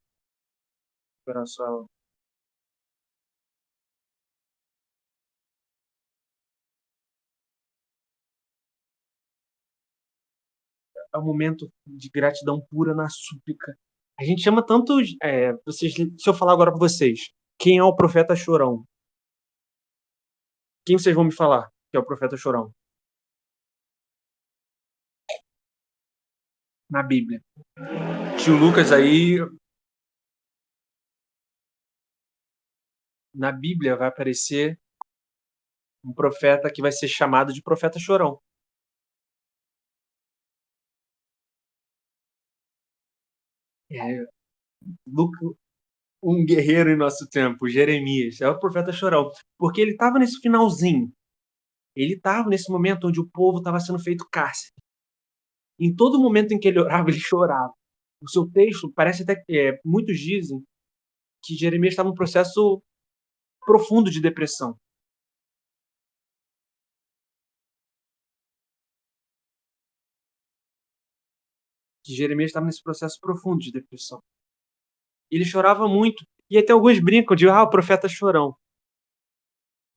esperar só ela. É um momento de gratidão pura na súplica. A gente chama tanto. Se eu falar agora para vocês, quem é o profeta chorão? Quem vocês vão me falar que é o profeta chorão? Na Bíblia. Tio Lucas aí, na Bíblia vai aparecer um profeta que vai ser chamado de profeta chorão. É, um guerreiro em nosso tempo, Jeremias, é o profeta chorão, porque ele estava nesse finalzinho, ele estava nesse momento onde o povo estava sendo feito cárcere. Em todo momento em que ele orava, ele chorava. O seu texto parece até que muitos dizem que Jeremias estava num processo profundo de depressão. Que Jeremias estava nesse processo profundo de depressão. Ele chorava muito. E até alguns brincam de, o profeta chorão.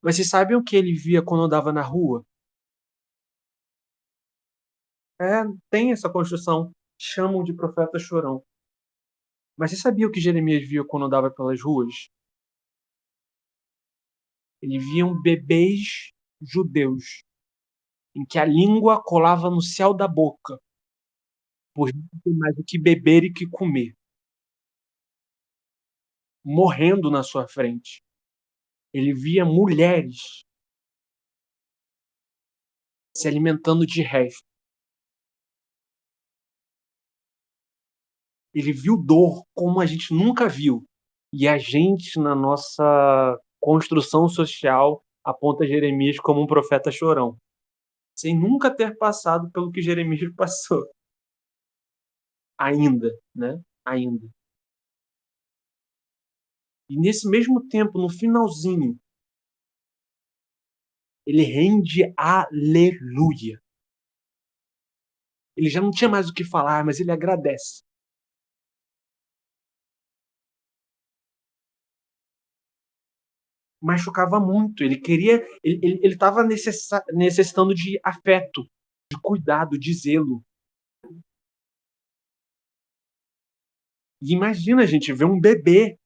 Mas vocês sabem o que ele via quando andava na rua? Tem essa construção. Chamam de profeta chorão. Mas você sabia o que Jeremias via quando andava pelas ruas? Ele via bebês judeus, em que a língua colava no céu da boca, por não ter mais o que beber e o que comer, morrendo na sua frente. Ele via mulheres se alimentando de resto. Ele viu dor como a gente nunca viu. E a gente, na nossa construção social, aponta Jeremias como um profeta chorão, sem nunca ter passado pelo que Jeremias passou. Ainda, né? Ainda. E nesse mesmo tempo, no finalzinho, ele rende aleluia. Ele já não tinha mais o que falar, mas ele agradece. Machucava muito. Ele queria. Ele estava necessitando de afeto, de cuidado, de zelo. E imagina, gente, ver um bebê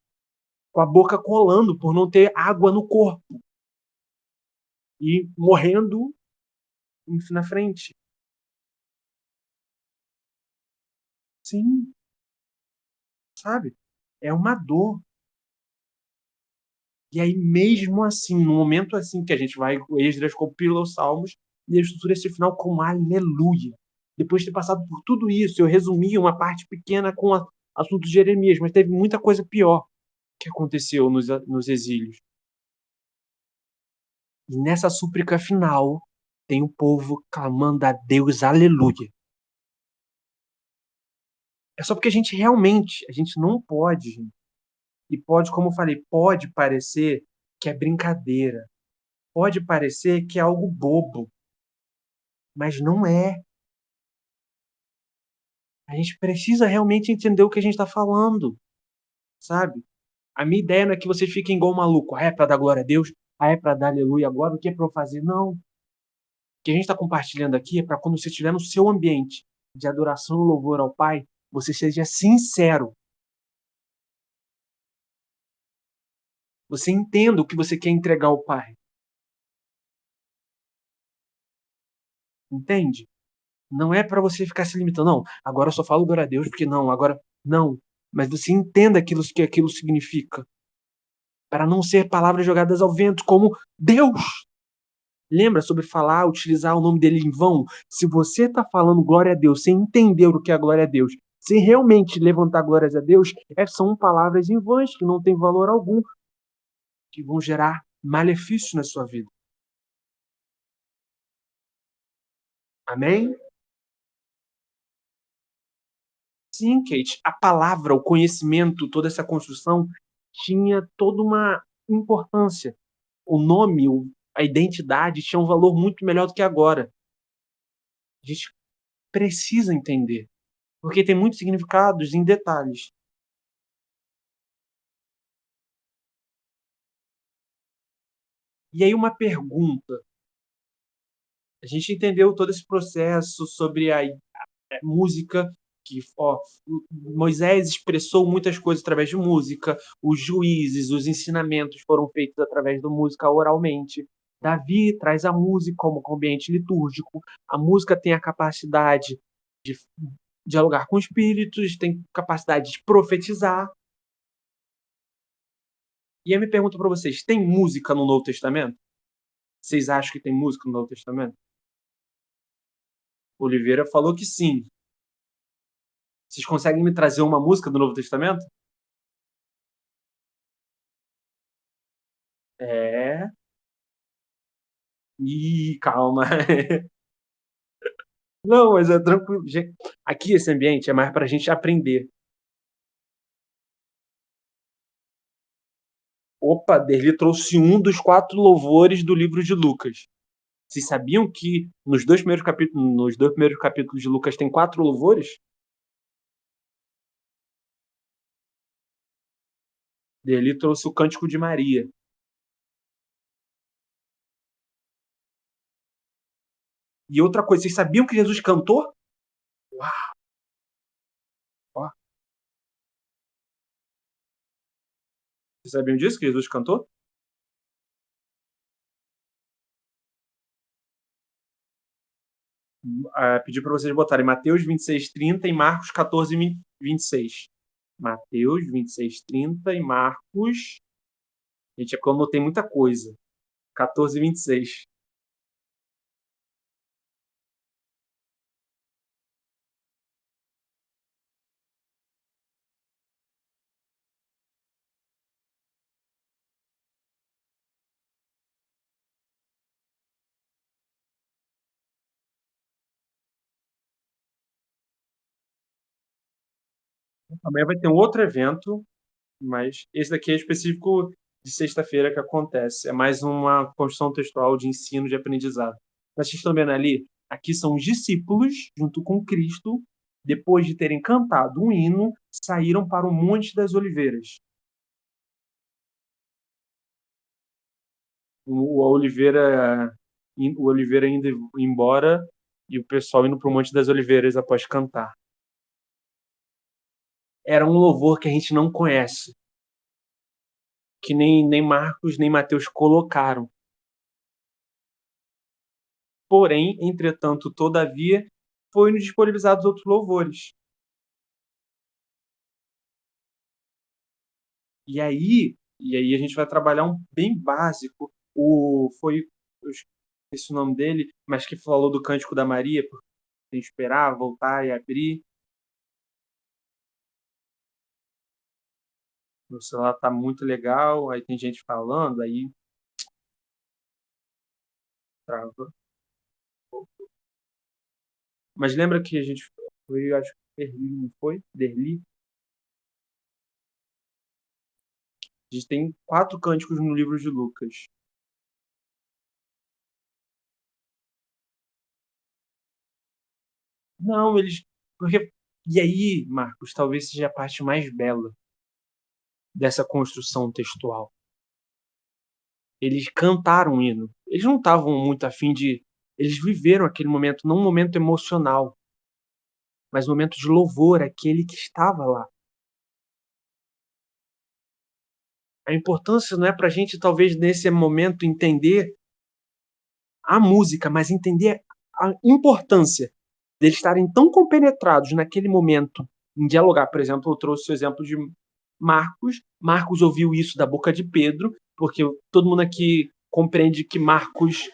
com a boca colando por não ter água no corpo e morrendo na frente. Sim, sabe? É uma dor. E aí, mesmo assim, no momento assim que a gente vai, o Esdras compila os salmos e ele estrutura esse final com aleluia. Depois de ter passado por tudo isso, eu resumi uma parte pequena com o assunto de Jeremias, mas teve muita coisa pior que aconteceu nos exílios. E nessa súplica final, tem o povo clamando a Deus aleluia. É só porque a gente realmente, a gente não pode, gente. E pode, como eu falei, pode parecer que é brincadeira. Pode parecer que é algo bobo. Mas não é. A gente precisa realmente entender o que a gente está falando, sabe? A minha ideia não é que vocês fiquem igual um maluco. É para dar glória a Deus? É para dar aleluia agora? O que é para eu fazer? Não. O que a gente está compartilhando aqui é para quando você estiver no seu ambiente de adoração e louvor ao Pai, você seja sincero. Você entenda o que você quer entregar ao Pai. Entende? Não é para você ficar se limitando. Não, agora eu só falo glória a Deus, porque não, agora não. Mas você entenda que aquilo significa. Para não ser palavras jogadas ao vento, como Deus. Lembra sobre falar, utilizar o nome dele em vão? Se você está falando glória a Deus sem entender o que é glória a Deus, sem realmente levantar glórias a Deus, são palavras em vãs, que não têm valor algum, que vão gerar malefícios na sua vida. Amém? Sim, Kate, a palavra, o conhecimento, toda essa construção tinha toda uma importância. O nome, a identidade tinha um valor muito melhor do que agora. A gente precisa entender, porque tem muitos significados em detalhes. E aí uma pergunta. A gente entendeu todo esse processo sobre a música, que Moisés expressou muitas coisas através de música, os juízes, os ensinamentos foram feitos através da música oralmente. Davi traz a música como ambiente litúrgico. A música tem a capacidade de dialogar com espíritos, tem capacidade de profetizar. E eu me pergunto para vocês, tem música no Novo Testamento? Vocês acham que tem música no Novo Testamento? Oliveira falou que sim. Vocês conseguem me trazer uma música do Novo Testamento? É. Ih, calma. Não, mas é tranquilo. Aqui esse ambiente é mais pra gente aprender. Opa, Derli trouxe um dos 4 louvores do livro de Lucas. Vocês sabiam que nos dois primeiros capítulos de Lucas tem 4 louvores? Derli trouxe o Cântico de Maria. E outra coisa, vocês sabiam que Jesus cantou? Uau! Ó, vocês sabiam disso, que Jesus cantou? Pedi para vocês botarem Mateus 26:30 e Marcos 14:26. Mateus 26:30 e Marcos. Gente, é porque eu anotei muita coisa. 14:26. Amanhã vai ter um outro evento, mas esse daqui é específico de sexta-feira que acontece. É mais uma construção textual de ensino, de aprendizado. Mas vocês estão vendo ali? Aqui são os discípulos, junto com Cristo, depois de terem cantado um hino, saíram para o Monte das Oliveiras. O Oliveira indo embora e o pessoal indo para o Monte das Oliveiras após cantar. Era um louvor que a gente não conhece, que nem Marcos nem Mateus colocaram. Porém, entretanto, todavia, foi-nos disponibilizados outros louvores. E aí a gente vai trabalhar um bem básico. Eu esqueci o nome dele, mas que falou do Cântico da Maria, por tem que esperar, voltar e abrir. Meu celular tá muito legal, aí tem gente falando, aí trava. Mas lembra que a gente foi, acho que Derli, não foi? Derli? A gente tem 4 cânticos no livro de Lucas. Não, eles. Porque. E aí, Marcos, talvez seja a parte mais bela dessa construção textual. Eles cantaram o hino. Eles não estavam muito afim de. Eles viveram aquele momento, não um momento emocional, mas um momento de louvor, aquele que estava lá. A importância não é para a gente, talvez, nesse momento, entender a música, mas entender a importância deles estarem tão compenetrados naquele momento em dialogar. Por exemplo, eu trouxe o exemplo de Marcos. Marcos ouviu isso da boca de Pedro, porque todo mundo aqui compreende que Marcos,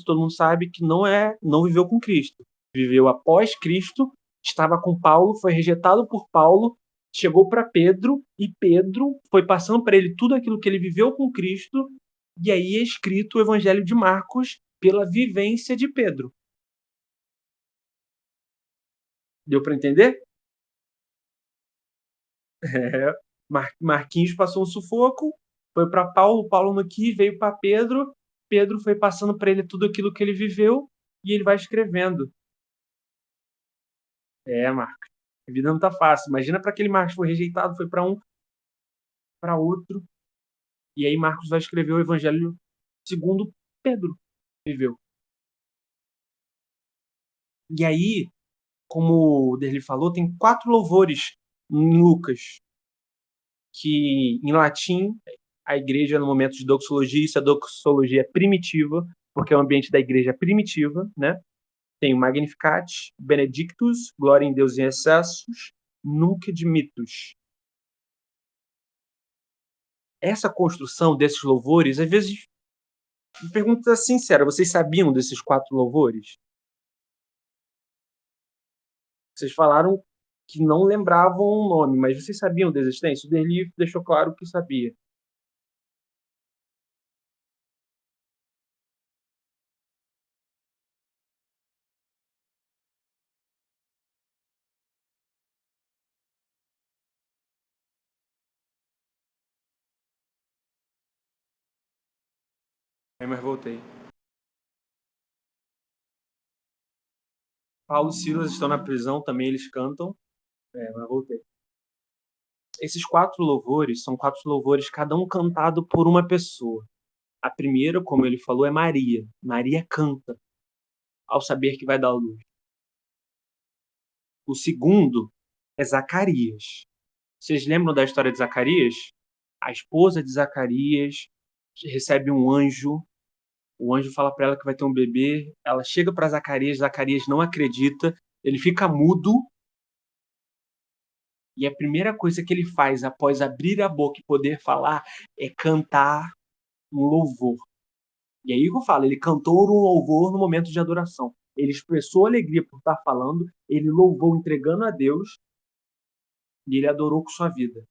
todo mundo sabe que não viveu com Cristo. viveu após Cristo, estava com Paulo, foi rejeitado por Paulo, chegou para Pedro, e Pedro foi passando para ele tudo aquilo que ele viveu com Cristo, e aí é escrito o Evangelho de Marcos pela vivência de Pedro. Deu para entender? É. Marquinhos passou um sufoco, foi para Paulo, Paulo não quis, veio para Pedro, Pedro foi passando para ele tudo aquilo que ele viveu, e ele vai escrevendo. É, Marcos, a vida não tá fácil. Imagina para aquele Marcos que foi rejeitado, foi para um, para outro. E aí Marcos vai escrever o Evangelho segundo Pedro viveu. E aí, como o Derli falou, tem 4 louvores em Lucas, que em latim a igreja no momento de doxologia, isso é doxologia primitiva, porque é o ambiente da igreja primitiva, né? Tem o Magnificat, Benedictus, Glória em Deus em excessos, Nunc dimittus. Essa construção desses louvores, às vezes, pergunta sincera, vocês sabiam desses 4 louvores? Vocês falaram que não lembravam o nome, mas vocês sabiam da existência? O Derli deixou claro que sabia. Aí, mas voltei. Paulo e Silas estão na prisão, também eles cantam. Mas voltei. Esses 4 louvores são 4 louvores, cada um cantado por uma pessoa. A primeira, como ele falou, é Maria. Maria canta ao saber que vai dar luz. O segundo é Zacarias. Vocês lembram da história de Zacarias? A esposa de Zacarias recebe um anjo. O anjo fala para ela que vai ter um bebê. Ela chega para Zacarias. Zacarias não acredita. Ele fica mudo. E a primeira coisa que ele faz após abrir a boca e poder falar é cantar um louvor. E aí que eu falo, ele cantou um louvor no momento de adoração. Ele expressou alegria por estar falando, ele louvou entregando a Deus e ele adorou com sua vida.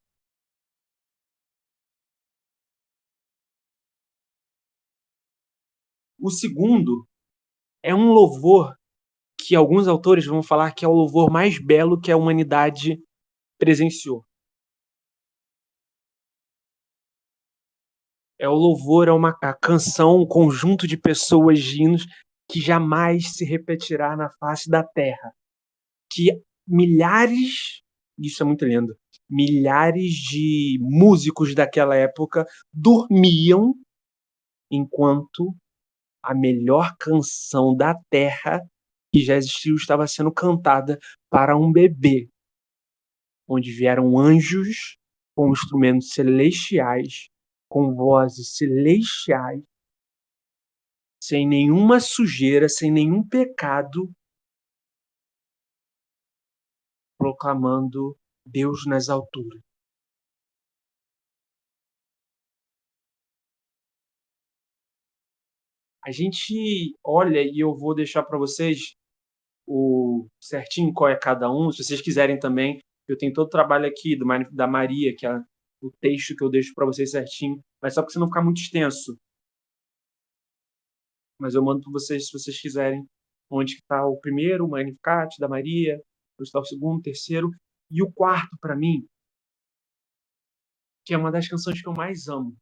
O segundo é um louvor que alguns autores vão falar que é o louvor mais belo que a humanidade presenciou. É o louvor, é uma canção, um conjunto de pessoas de hinos que jamais se repetirá na face da terra. Que milhares, isso é muito lindo, milhares de músicos daquela época dormiam enquanto a melhor canção da terra que já existiu estava sendo cantada para um bebê, onde vieram anjos com instrumentos celestiais, com vozes celestiais, sem nenhuma sujeira, sem nenhum pecado, proclamando Deus nas alturas. A gente olha, e eu vou deixar para vocês o certinho qual é cada um, se vocês quiserem também, eu tenho todo o trabalho aqui da Maria, que é o texto que eu deixo para vocês certinho, mas só para você não ficar muito extenso. Mas eu mando para vocês, se vocês quiserem, onde está o primeiro, o Magnificat, da Maria, onde está o segundo, o terceiro, e o quarto, para mim, que é uma das canções que eu mais amo.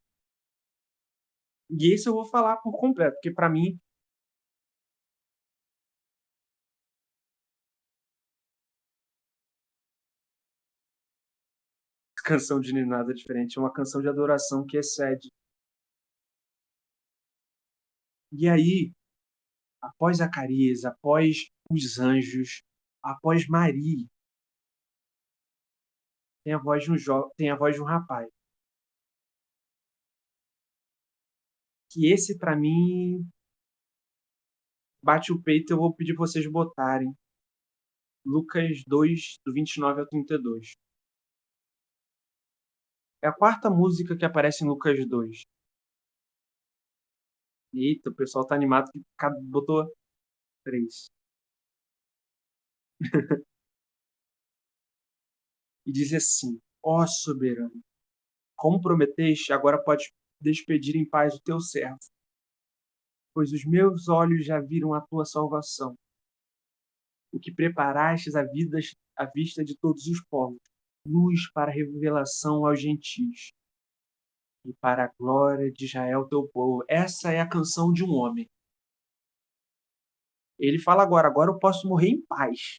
E esse eu vou falar por completo, porque para mim canção de nada diferente, é uma canção de adoração que excede. E aí, após Zacarias, após os anjos, após Maria, tem a voz de tem a voz de um rapaz. Que esse, para mim, bate o peito, eu vou pedir para vocês botarem. Lucas 2, do 29 ao 32. É a quarta música que aparece em Lucas 2. Eita, o pessoal tá animado que botou 3. E diz assim: ó soberano, como prometeste, agora podes despedir em paz o teu servo, pois os meus olhos já viram a tua salvação, o que preparastes à vista de todos os povos, luz para revelação aos gentios e para a glória de Israel, teu povo. Essa é a canção de um homem. Ele fala agora eu posso morrer em paz.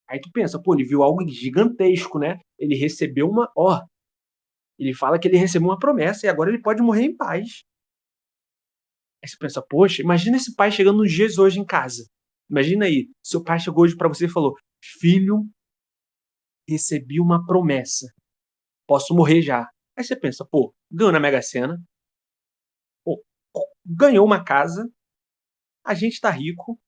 Aí tu pensa, pô, ele viu algo gigantesco, né? Ele recebeu ele fala que ele recebeu uma promessa e agora ele pode morrer em paz. Aí você pensa, poxa, imagina esse pai chegando nos dias hoje em casa. Imagina aí, seu pai chegou hoje pra você e falou: filho, recebi uma promessa, posso morrer já. Aí você pensa, pô, ganhou na Mega Sena, pô, ganhou uma casa, a gente tá rico.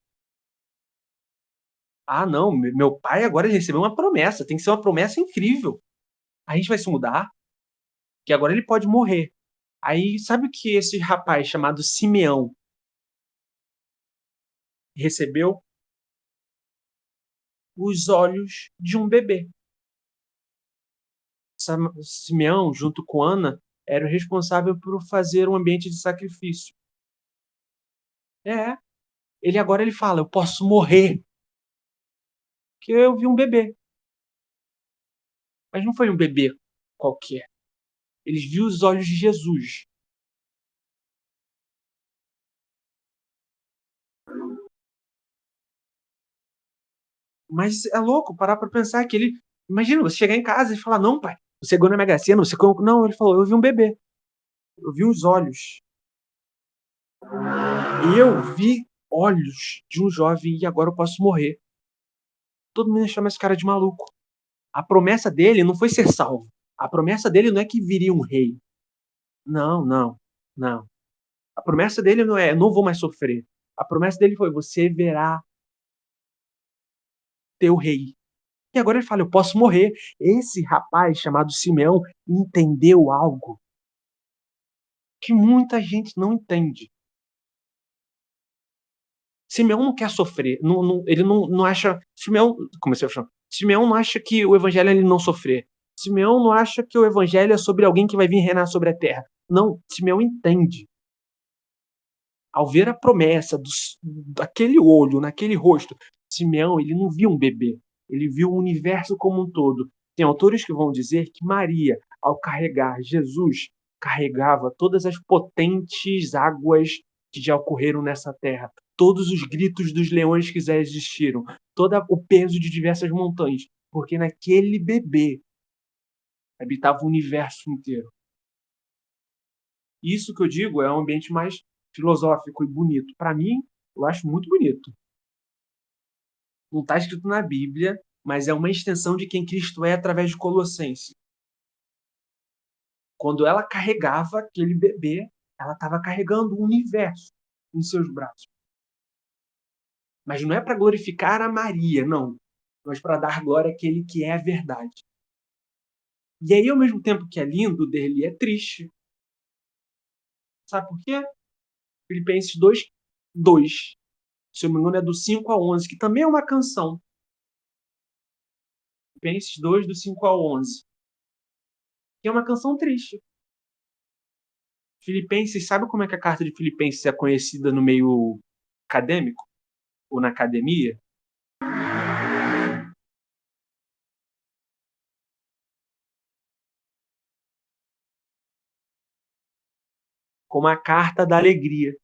Ah, não, meu pai agora ele recebeu uma promessa, tem que ser uma promessa incrível. A gente vai se mudar, que agora ele pode morrer. Aí, sabe o que esse rapaz chamado Simeão recebeu? Os olhos de um bebê. Simeão, junto com Ana, era o responsável por fazer um ambiente de sacrifício. É, ele fala, eu posso morrer, porque eu vi um bebê. Mas não foi um bebê qualquer. Eles viu os olhos de Jesus. Mas é louco parar pra pensar que ele... Imagina, você chegar em casa e falar, não, pai, você ganhou na Mega Sena, você ganhou... Não, ele falou, eu vi um bebê. Eu vi os olhos. E eu vi olhos de um jovem e agora eu posso morrer. Todo mundo chama esse cara de maluco. A promessa dele não foi ser salvo. A promessa dele não é que viria um rei. Não, não, não. A promessa dele não é, não vou mais sofrer. A promessa dele foi, você verá teu rei. E agora ele fala, eu posso morrer. Esse rapaz chamado Simeão entendeu algo que muita gente não entende. Simeão não quer sofrer. Ele não acha... Simeão, comecei a falar. Simeão não acha que o evangelho é ele não sofrer. Simeão não acha que o evangelho é sobre alguém que vai vir reinar sobre a terra. Não, Simeão entende. Ao ver a promessa daquele olho, naquele rosto, Simeão, ele não viu um bebê, ele viu o universo como um todo. Tem autores que vão dizer que Maria, ao carregar Jesus, carregava todas as potentes águas que já ocorreram nessa terra, todos os gritos dos leões que já existiram, todo o peso de diversas montanhas, porque naquele bebê habitava o universo inteiro. Isso que eu digo é um ambiente mais filosófico e bonito. Para mim, eu acho muito bonito. Não está escrito na Bíblia, mas é uma extensão de quem Cristo é através de Colossenses. Quando ela carregava aquele bebê, ela estava carregando o universo em seus braços. Mas não é para glorificar a Maria, não. Mas para dar glória àquele que é a verdade. E aí, ao mesmo tempo que é lindo, dele é triste. Sabe por quê? Filipenses 2:2. Se eu não me engano, é do 5 a 11, que também é uma canção. Filipenses 2, do 5 ao 11. Que é uma canção triste. Filipenses, sabe como é que a carta de Filipenses é conhecida no meio acadêmico? Ou na academia? Como a carta da alegria.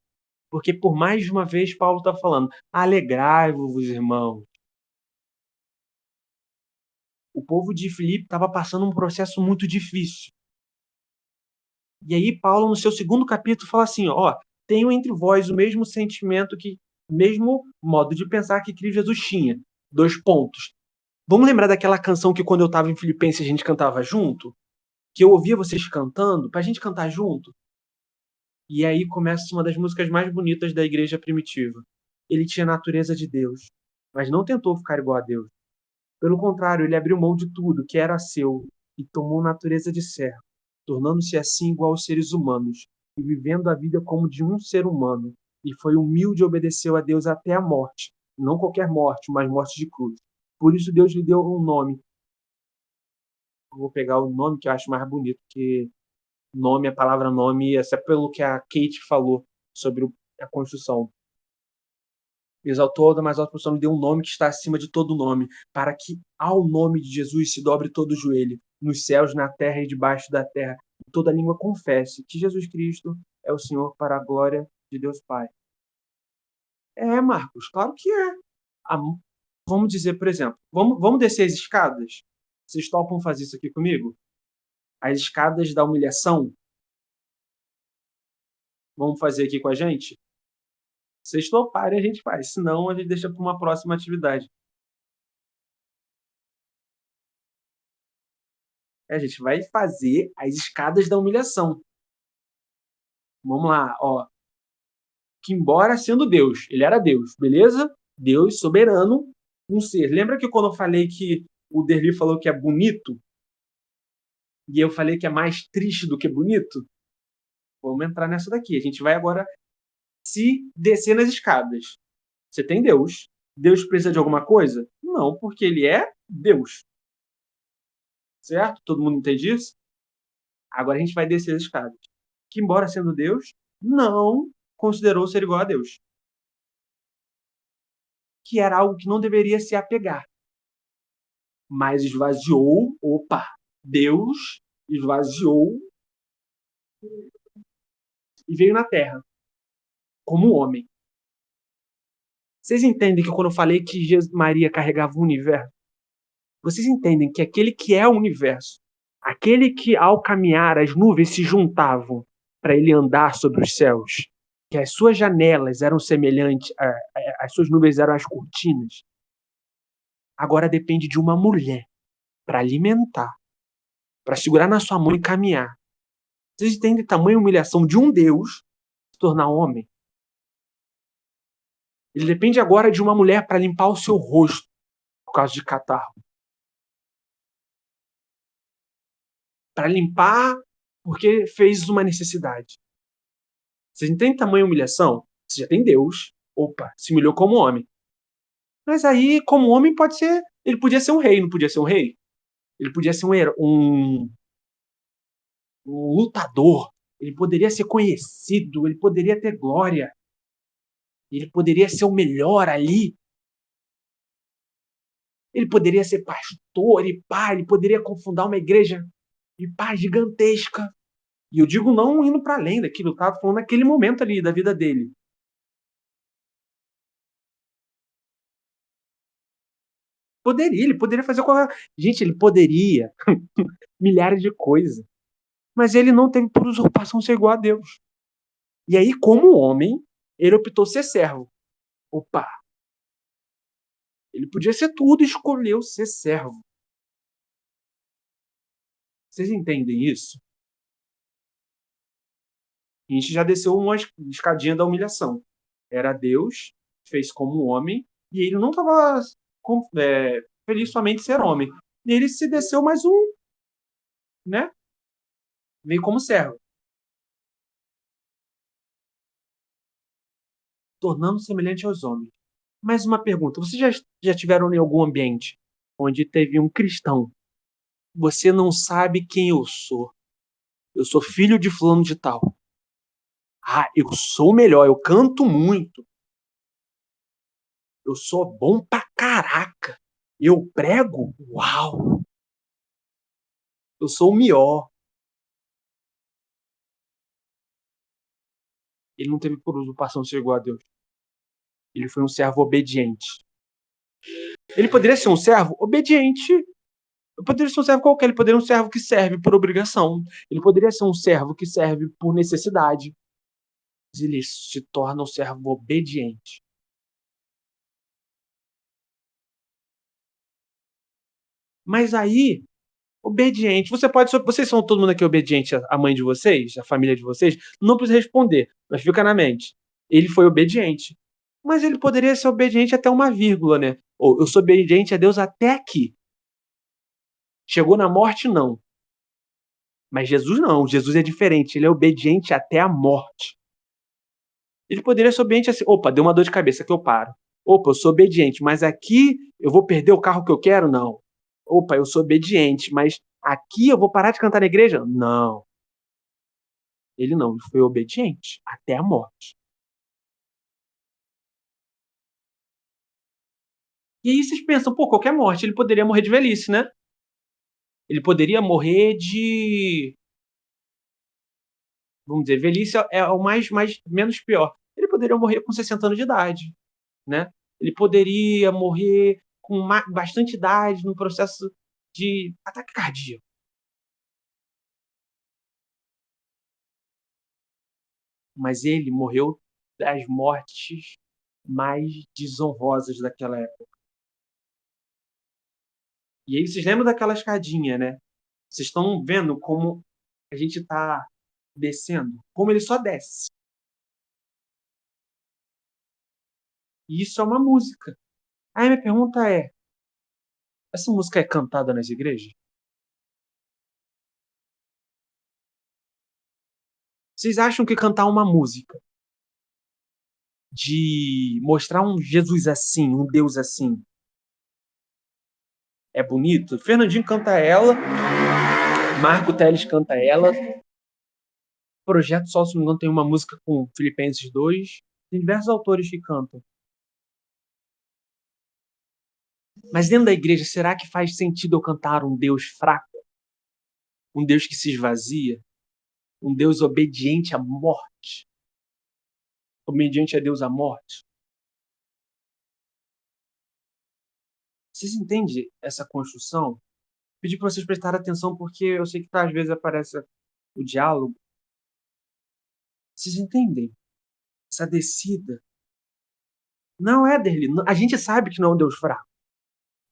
Porque por mais de uma vez Paulo está falando, alegrai-vos, irmãos. O povo de Filipe estava passando um processo muito difícil. E aí Paulo, no seu segundo capítulo, fala assim, tenho entre vós o mesmo sentimento, o mesmo modo de pensar que Cristo Jesus tinha. 2 pontos. Vamos lembrar daquela canção que quando eu estava em Filipenses a gente cantava junto? Que eu ouvia vocês cantando, pra gente cantar junto? E aí começa uma das músicas mais bonitas da igreja primitiva. Ele tinha a natureza de Deus, mas não tentou ficar igual a Deus. Pelo contrário, ele abriu mão de tudo que era seu e tomou natureza de servo, tornando-se assim igual aos seres humanos e vivendo a vida como de um ser humano. E foi humilde e obedeceu a Deus até a morte. Não qualquer morte, mas morte de cruz. Por isso Deus lhe deu um nome. Eu vou pegar o nome que eu acho mais bonito, que nome, a palavra nome, essa é pelo que a Kate falou sobre a construção. Exaltou da mais alta posição, lhe deu um nome que está acima de todo nome, para que ao nome de Jesus se dobre todo o joelho, nos céus, na terra e debaixo da terra, e toda língua confesse que Jesus Cristo é o Senhor, para a glória de Deus Pai. É, Marcos, claro que é. Ah, vamos dizer, por exemplo, vamos descer as escadas? Vocês topam fazer isso aqui comigo? As escadas da humilhação? Vamos fazer aqui com a gente? Se vocês toparem, a gente faz. Senão, a gente deixa para uma próxima atividade. A gente vai fazer as escadas da humilhação. Vamos lá, ó. Que embora sendo Deus, ele era Deus, beleza? Deus soberano, um ser. Lembra que quando eu falei que o Derli falou que é bonito? E eu falei que é mais triste do que bonito? Vamos entrar nessa daqui. A gente vai agora se descer nas escadas. Você tem Deus. Deus precisa de alguma coisa? Não, porque ele é Deus. Certo? Todo mundo entende isso? Agora a gente vai descer as escadas. Que, embora sendo Deus, não considerou ser igual a Deus. Que era algo que não deveria se apegar. Mas esvaziou, Deus esvaziou e veio na Terra como homem. Vocês entendem que quando eu falei que Maria carregava o universo, vocês entendem que aquele que é o universo, aquele que ao caminhar as nuvens se juntavam para ele andar sobre os céus, que as suas janelas eram semelhantes, as suas nuvens eram as cortinas, agora depende de uma mulher para alimentar, para segurar na sua mão e caminhar. Vocês entendem a tamanha humilhação de um Deus se tornar homem? Ele depende agora de uma mulher para limpar o seu rosto por causa de catarro. Para limpar porque fez uma necessidade. Vocês entendem tamanha humilhação? Você já tem Deus. Se humilhou como homem. Mas aí, como homem, pode ser. Ele podia ser um rei, não podia ser um rei? Ele podia ser um lutador. Ele poderia ser conhecido. Ele poderia ter glória. Ele poderia ser o melhor ali. Ele poderia ser pastor e pai. Ele poderia confundar uma igreja e pá, gigantesca. E eu digo não indo para além daquilo, eu estava falando naquele momento ali da vida dele. Ele poderia fazer qualquer... Gente, ele poderia milhares de coisas. Mas ele não teve por usurpação ser igual a Deus. E aí, como homem, ele optou ser servo. Ele podia ser tudo e escolheu ser servo. Vocês entendem isso? A gente já desceu uma escadinha da humilhação. Era Deus, fez como homem, e ele não estava feliz somente ser homem. E ele se desceu mais um, né? Veio como servo. Tornando semelhante aos homens. Mais uma pergunta. Vocês já tiveram em algum ambiente onde teve um cristão? Você não sabe quem eu sou. Eu sou filho de fulano de tal. Ah, eu sou o melhor, eu canto muito. Eu sou bom pra caraca. Eu prego? Uau! Eu sou o melhor. Ele não teve por usurpação ser igual a Deus. Ele foi um servo obediente. Ele poderia ser um servo obediente. Ele poderia ser um servo qualquer. Ele poderia ser um servo que serve por obrigação. Ele poderia ser um servo que serve por necessidade. Mas ele se torna um servo obediente. Mas aí, obediente. Vocês são todo mundo aqui obediente à mãe de vocês, à família de vocês? Não precisa responder, mas fica na mente. Ele foi obediente. Mas ele poderia ser obediente até uma vírgula, né? Ou eu sou obediente a Deus até aqui. Chegou na morte, não. Mas Jesus não. Jesus é diferente. Ele é obediente até a morte. Ele poderia ser obediente assim. Deu uma dor de cabeça que eu paro. Opa, eu sou obediente, mas aqui eu vou perder o carro que eu quero? Não. Opa, eu sou obediente, mas aqui eu vou parar de cantar na igreja? Não. Ele não, ele foi obediente até a morte. E aí vocês pensam, pô, qualquer morte, ele poderia morrer de velhice, né? Ele poderia morrer de, vamos dizer, velhice é o menos pior. Ele poderia morrer com 60 anos de idade, né? Ele poderia morrer com bastante idade no processo de ataque cardíaco. Mas ele morreu das mortes mais desonrosas daquela época. E aí vocês lembram daquela escadinha, né? Vocês estão vendo como a gente está descendo? Como ele só desce. E isso é uma música. Aí minha pergunta é: essa música é cantada nas igrejas? Vocês acham que cantar uma música de mostrar um Jesus assim, um Deus assim, é bonito? Fernandinho canta ela, Marco Teles canta ela, Projeto Sol, se não me engano, tem uma música com Filipenses 2. Tem diversos autores que cantam. Mas dentro da igreja, será que faz sentido eu cantar um Deus fraco? Um Deus que se esvazia? Um Deus obediente à morte? Obediente a Deus à morte? Vocês entendem essa construção? Pedi para vocês prestarem atenção porque eu sei que às vezes aparece o diálogo. Vocês entendem? Essa descida. Não é dele. A gente sabe que não é um Deus fraco.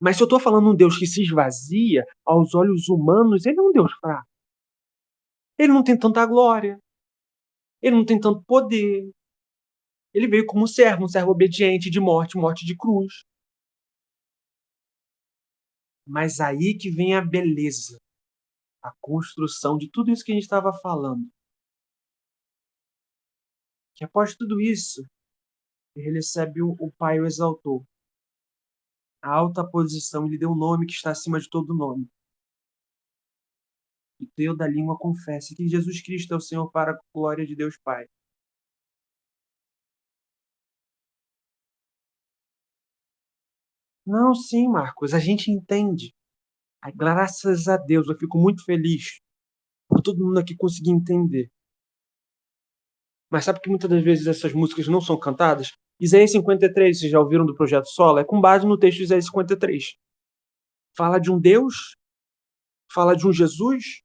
Mas se eu estou falando um Deus que se esvazia, aos olhos humanos, ele é um Deus fraco. Ele não tem tanta glória. Ele não tem tanto poder. Ele veio como servo, um servo obediente de morte, morte de cruz. Mas aí que vem a beleza, a construção de tudo isso que a gente estava falando. Que após tudo isso, ele recebe o Pai o exaltou. A alta posição, ele deu um nome que está acima de todo nome. E toda língua confessa que Jesus Cristo é o Senhor para a glória de Deus Pai. Não, sim, Marcos, a gente entende. Ai, graças a Deus, eu fico muito feliz por todo mundo aqui conseguir entender. Mas sabe que muitas das vezes essas músicas não são cantadas? Isaías 53, vocês já ouviram do Projeto Solo? É com base no texto de Isaías 53. Fala de um Deus, fala de um Jesus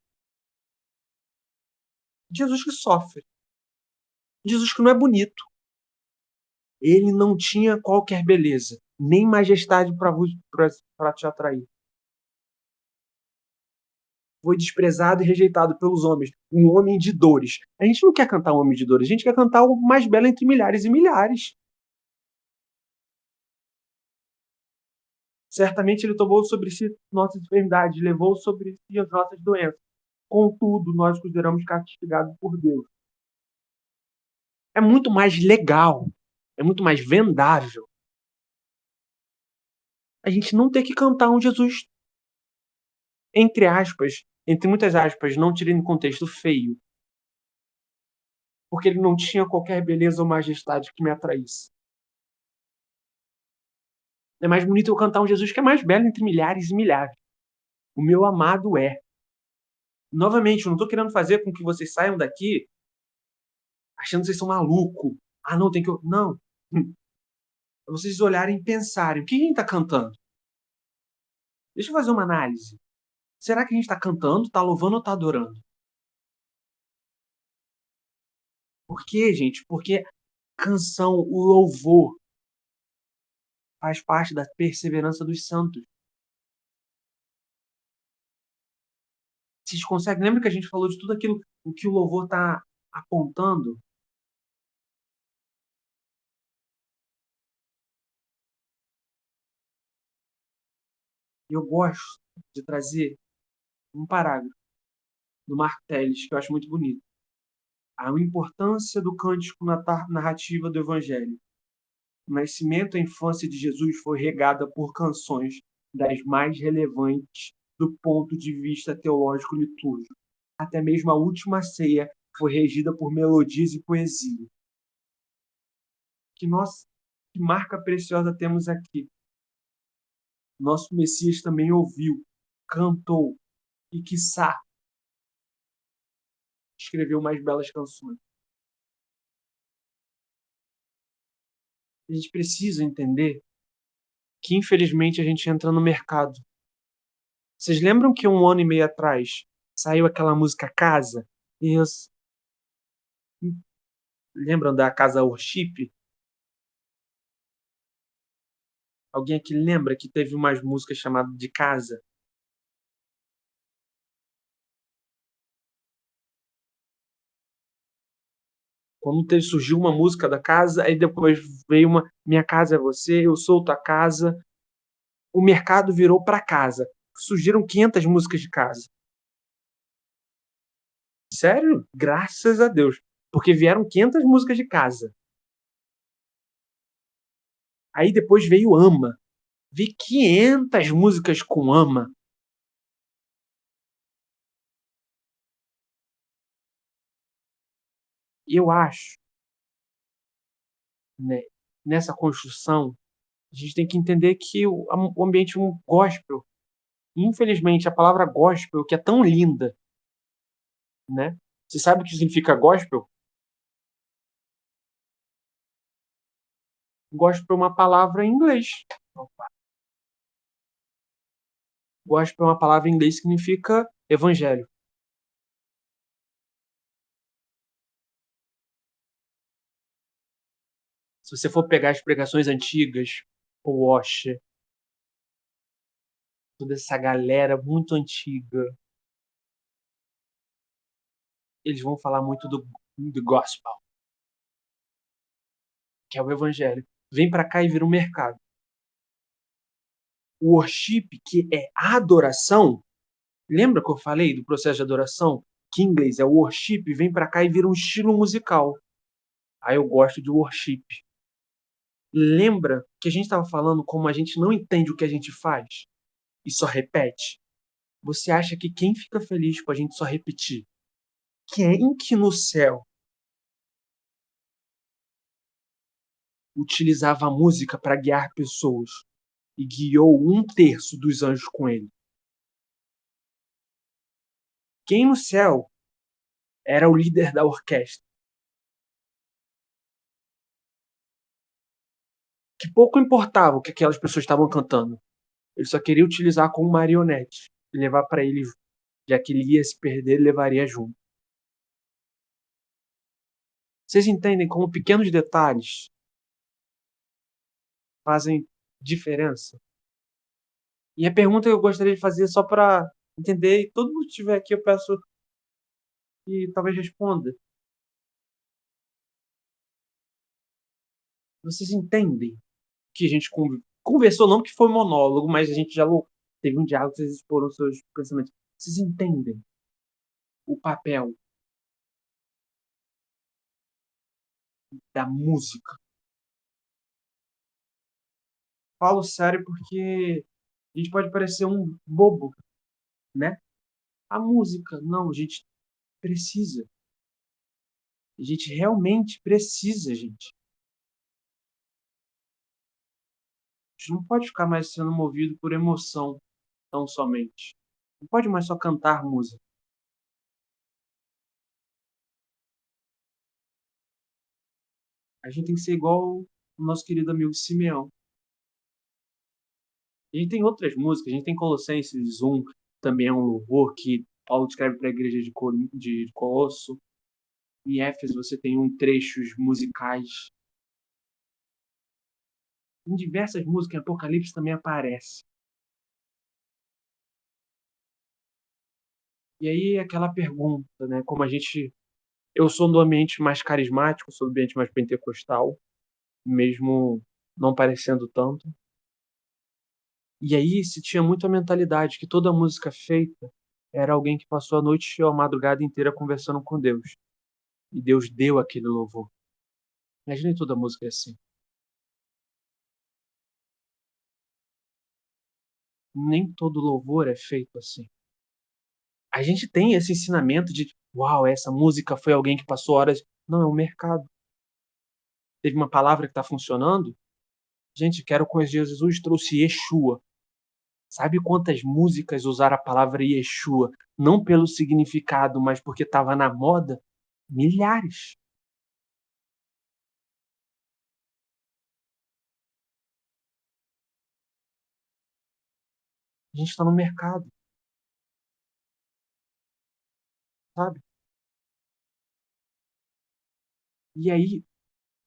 que sofre, Jesus que não é bonito. Ele não tinha qualquer beleza, nem majestade para te atrair. Foi desprezado e rejeitado pelos homens, um homem de dores. A gente não quer cantar um homem de dores, a gente quer cantar o mais belo entre milhares e milhares. Certamente ele tomou sobre si nossas enfermidades, levou sobre si as nossas doenças. Contudo, nós consideramos castigado por Deus. É muito mais legal, é muito mais vendável a gente não ter que cantar um Jesus, entre aspas, entre muitas aspas, não tirando em contexto feio, porque ele não tinha qualquer beleza ou majestade que me atraísse. É mais bonito eu cantar um Jesus que é mais belo entre milhares e milhares. O meu amado é. Novamente, eu não estou querendo fazer com que vocês saiam daqui achando que vocês são malucos. Ah, não, tem que. Não. É vocês olharem e pensarem: o que a gente está cantando? Deixa eu fazer uma análise. Será que a gente está cantando, está louvando ou está adorando? Por quê, gente? Porque canção, o louvor, faz parte da perseverança dos santos. Vocês conseguem? Lembra que a gente falou de tudo aquilo o que o louvor está apontando? E eu gosto de trazer um parágrafo do Mark Telles, que eu acho muito bonito. A importância do cântico na narrativa do Evangelho. O nascimento e a infância de Jesus foi regada por canções das mais relevantes do ponto de vista teológico litúrgico. Até mesmo a última ceia foi regida por melodias e poesia. Que marca preciosa temos aqui. Nosso Messias também ouviu, cantou e, quiçá, escreveu mais belas canções. A gente precisa entender que, infelizmente, a gente entra no mercado. Vocês lembram que 1 ano e meio atrás saiu aquela música Casa? Lembram da Casa Worship? Alguém aqui lembra que teve umas músicas chamadas de Casa? Quando surgiu uma música da Casa, aí depois veio uma Minha Casa é Você, Eu Sou Tua Casa. O mercado virou para casa. Surgiram 500 músicas de casa. Sério? Graças a Deus. Porque vieram 500 músicas de casa. Aí depois veio Ama. Vi 500 músicas com Ama. E eu acho, né, nessa construção, a gente tem que entender que o ambiente gospel, infelizmente, a palavra gospel, que é tão linda, né? Você sabe o que significa gospel? Gospel é uma palavra em inglês. Gospel é uma palavra em inglês que significa evangelho. Se você for pegar as pregações antigas, o Washer, toda essa galera muito antiga, eles vão falar muito do gospel, que é o evangelho. Vem para cá e vira um mercado. O worship, que é a adoração, lembra que eu falei do processo de adoração? Que em inglês é worship, vem para cá e vira um estilo musical. Aí eu gosto de worship. Lembra que a gente estava falando como a gente não entende o que a gente faz e só repete? Você acha que quem fica feliz com a gente só repetir? Quem que no céu utilizava a música para guiar pessoas e guiou 1/3 dos anjos com ele? Quem no céu era o líder da orquestra? Que pouco importava o que aquelas pessoas estavam cantando. Ele só queria utilizar como marionete e levar para ele, já que ele ia se perder, ele levaria junto. Vocês entendem como pequenos detalhes fazem diferença? E a pergunta que eu gostaria de fazer só para entender, e todo mundo que estiver aqui eu peço que talvez responda. Vocês entendem que a gente conversou, não que foi monólogo, mas a gente já teve um diálogo, vocês exporam seus pensamentos. Vocês entendem o papel da música? Falo sério porque a gente pode parecer um bobo, né? A música, não, a gente precisa. A gente realmente precisa, gente. A gente não pode ficar mais sendo movido por emoção tão somente. Não pode mais só cantar música. A gente tem que ser igual o nosso querido amigo Simeão. A gente tem outras músicas, a gente tem Colossenses 1, também é um louvor que Paulo escreve para a igreja de Colosso. Em Éfeso você tem trechos musicais. Em diversas músicas, em Apocalipse também aparece. E aí aquela pergunta, né? Como a gente. Eu sou do ambiente mais carismático, sou do ambiente mais pentecostal, mesmo não parecendo tanto. E aí se tinha muito a mentalidade que toda música feita era alguém que passou a noite ou a madrugada inteira conversando com Deus. E Deus deu aquele louvor. Mas nem toda música é assim. nem todo louvor é feito assim. A gente tem esse ensinamento de, uau, essa música foi alguém que passou horas. Não, é um mercado. Teve uma palavra que está funcionando. Gente, Quero Conhecer Jesus trouxe Yeshua. Sabe quantas músicas usaram a palavra Yeshua? Não pelo significado, mas porque estava na moda? Milhares. A gente está no mercado, sabe? E aí,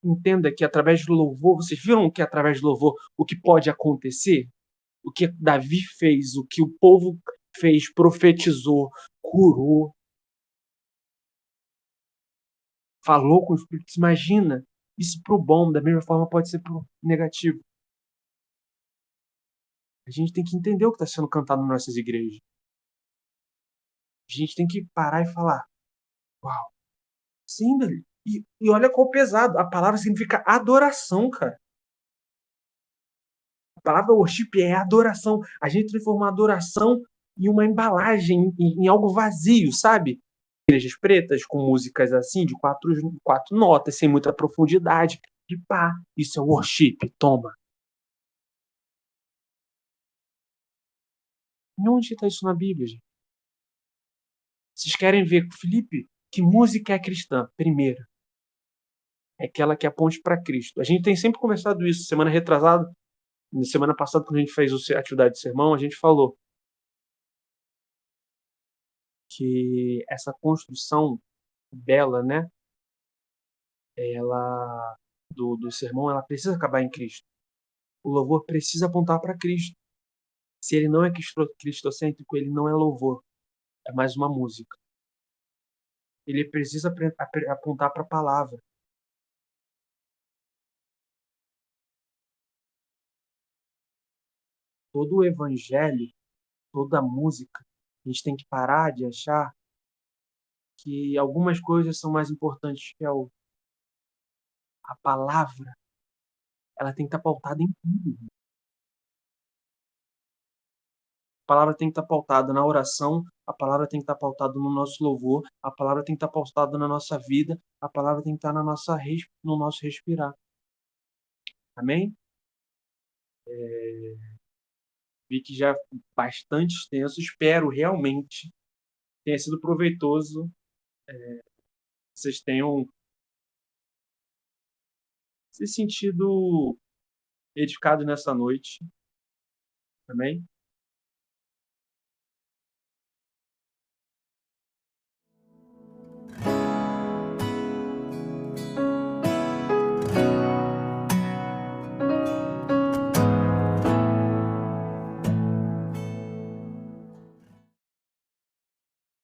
entenda que através do louvor, vocês viram que através do louvor o que pode acontecer? O que Davi fez, o que o povo fez, profetizou, curou, falou com os espíritos. Imagina, isso pro bom, da mesma forma pode ser pro negativo. A gente tem que entender o que está sendo cantado nas nossas igrejas. A gente tem que parar e falar, uau, sim, velho. E olha qual pesado. A palavra significa adoração, cara. A palavra worship é adoração. A gente transformou a adoração em uma embalagem, em algo vazio, sabe? Igrejas pretas com músicas assim, de quatro notas, sem muita profundidade. E pá, isso é worship, toma. E onde está isso na Bíblia, gente? Vocês querem ver, Felipe, que música é cristã? Primeiro, é aquela que aponte para Cristo. A gente tem sempre conversado isso. Semana retrasada, na semana passada, quando a gente fez a atividade de sermão, a gente falou que essa construção bela, né, ela do sermão, ela precisa acabar em Cristo. O louvor precisa apontar para Cristo. Se ele não é cristocêntrico, ele não é louvor, é mais uma música. Ele precisa apontar para a palavra. Todo o evangelho, toda a música, a gente tem que parar de achar que algumas coisas são mais importantes que a outra. A palavra, ela tem que estar pautada em tudo. A palavra tem que estar pautada na oração, a palavra tem que estar pautada no nosso louvor, a palavra tem que estar pautada na nossa vida, a palavra tem que estar no nosso respirar. Amém? Vi que já é bastante extenso. Espero realmente que tenha sido proveitoso. Vocês tenham se sentido edificados nessa noite. Amém?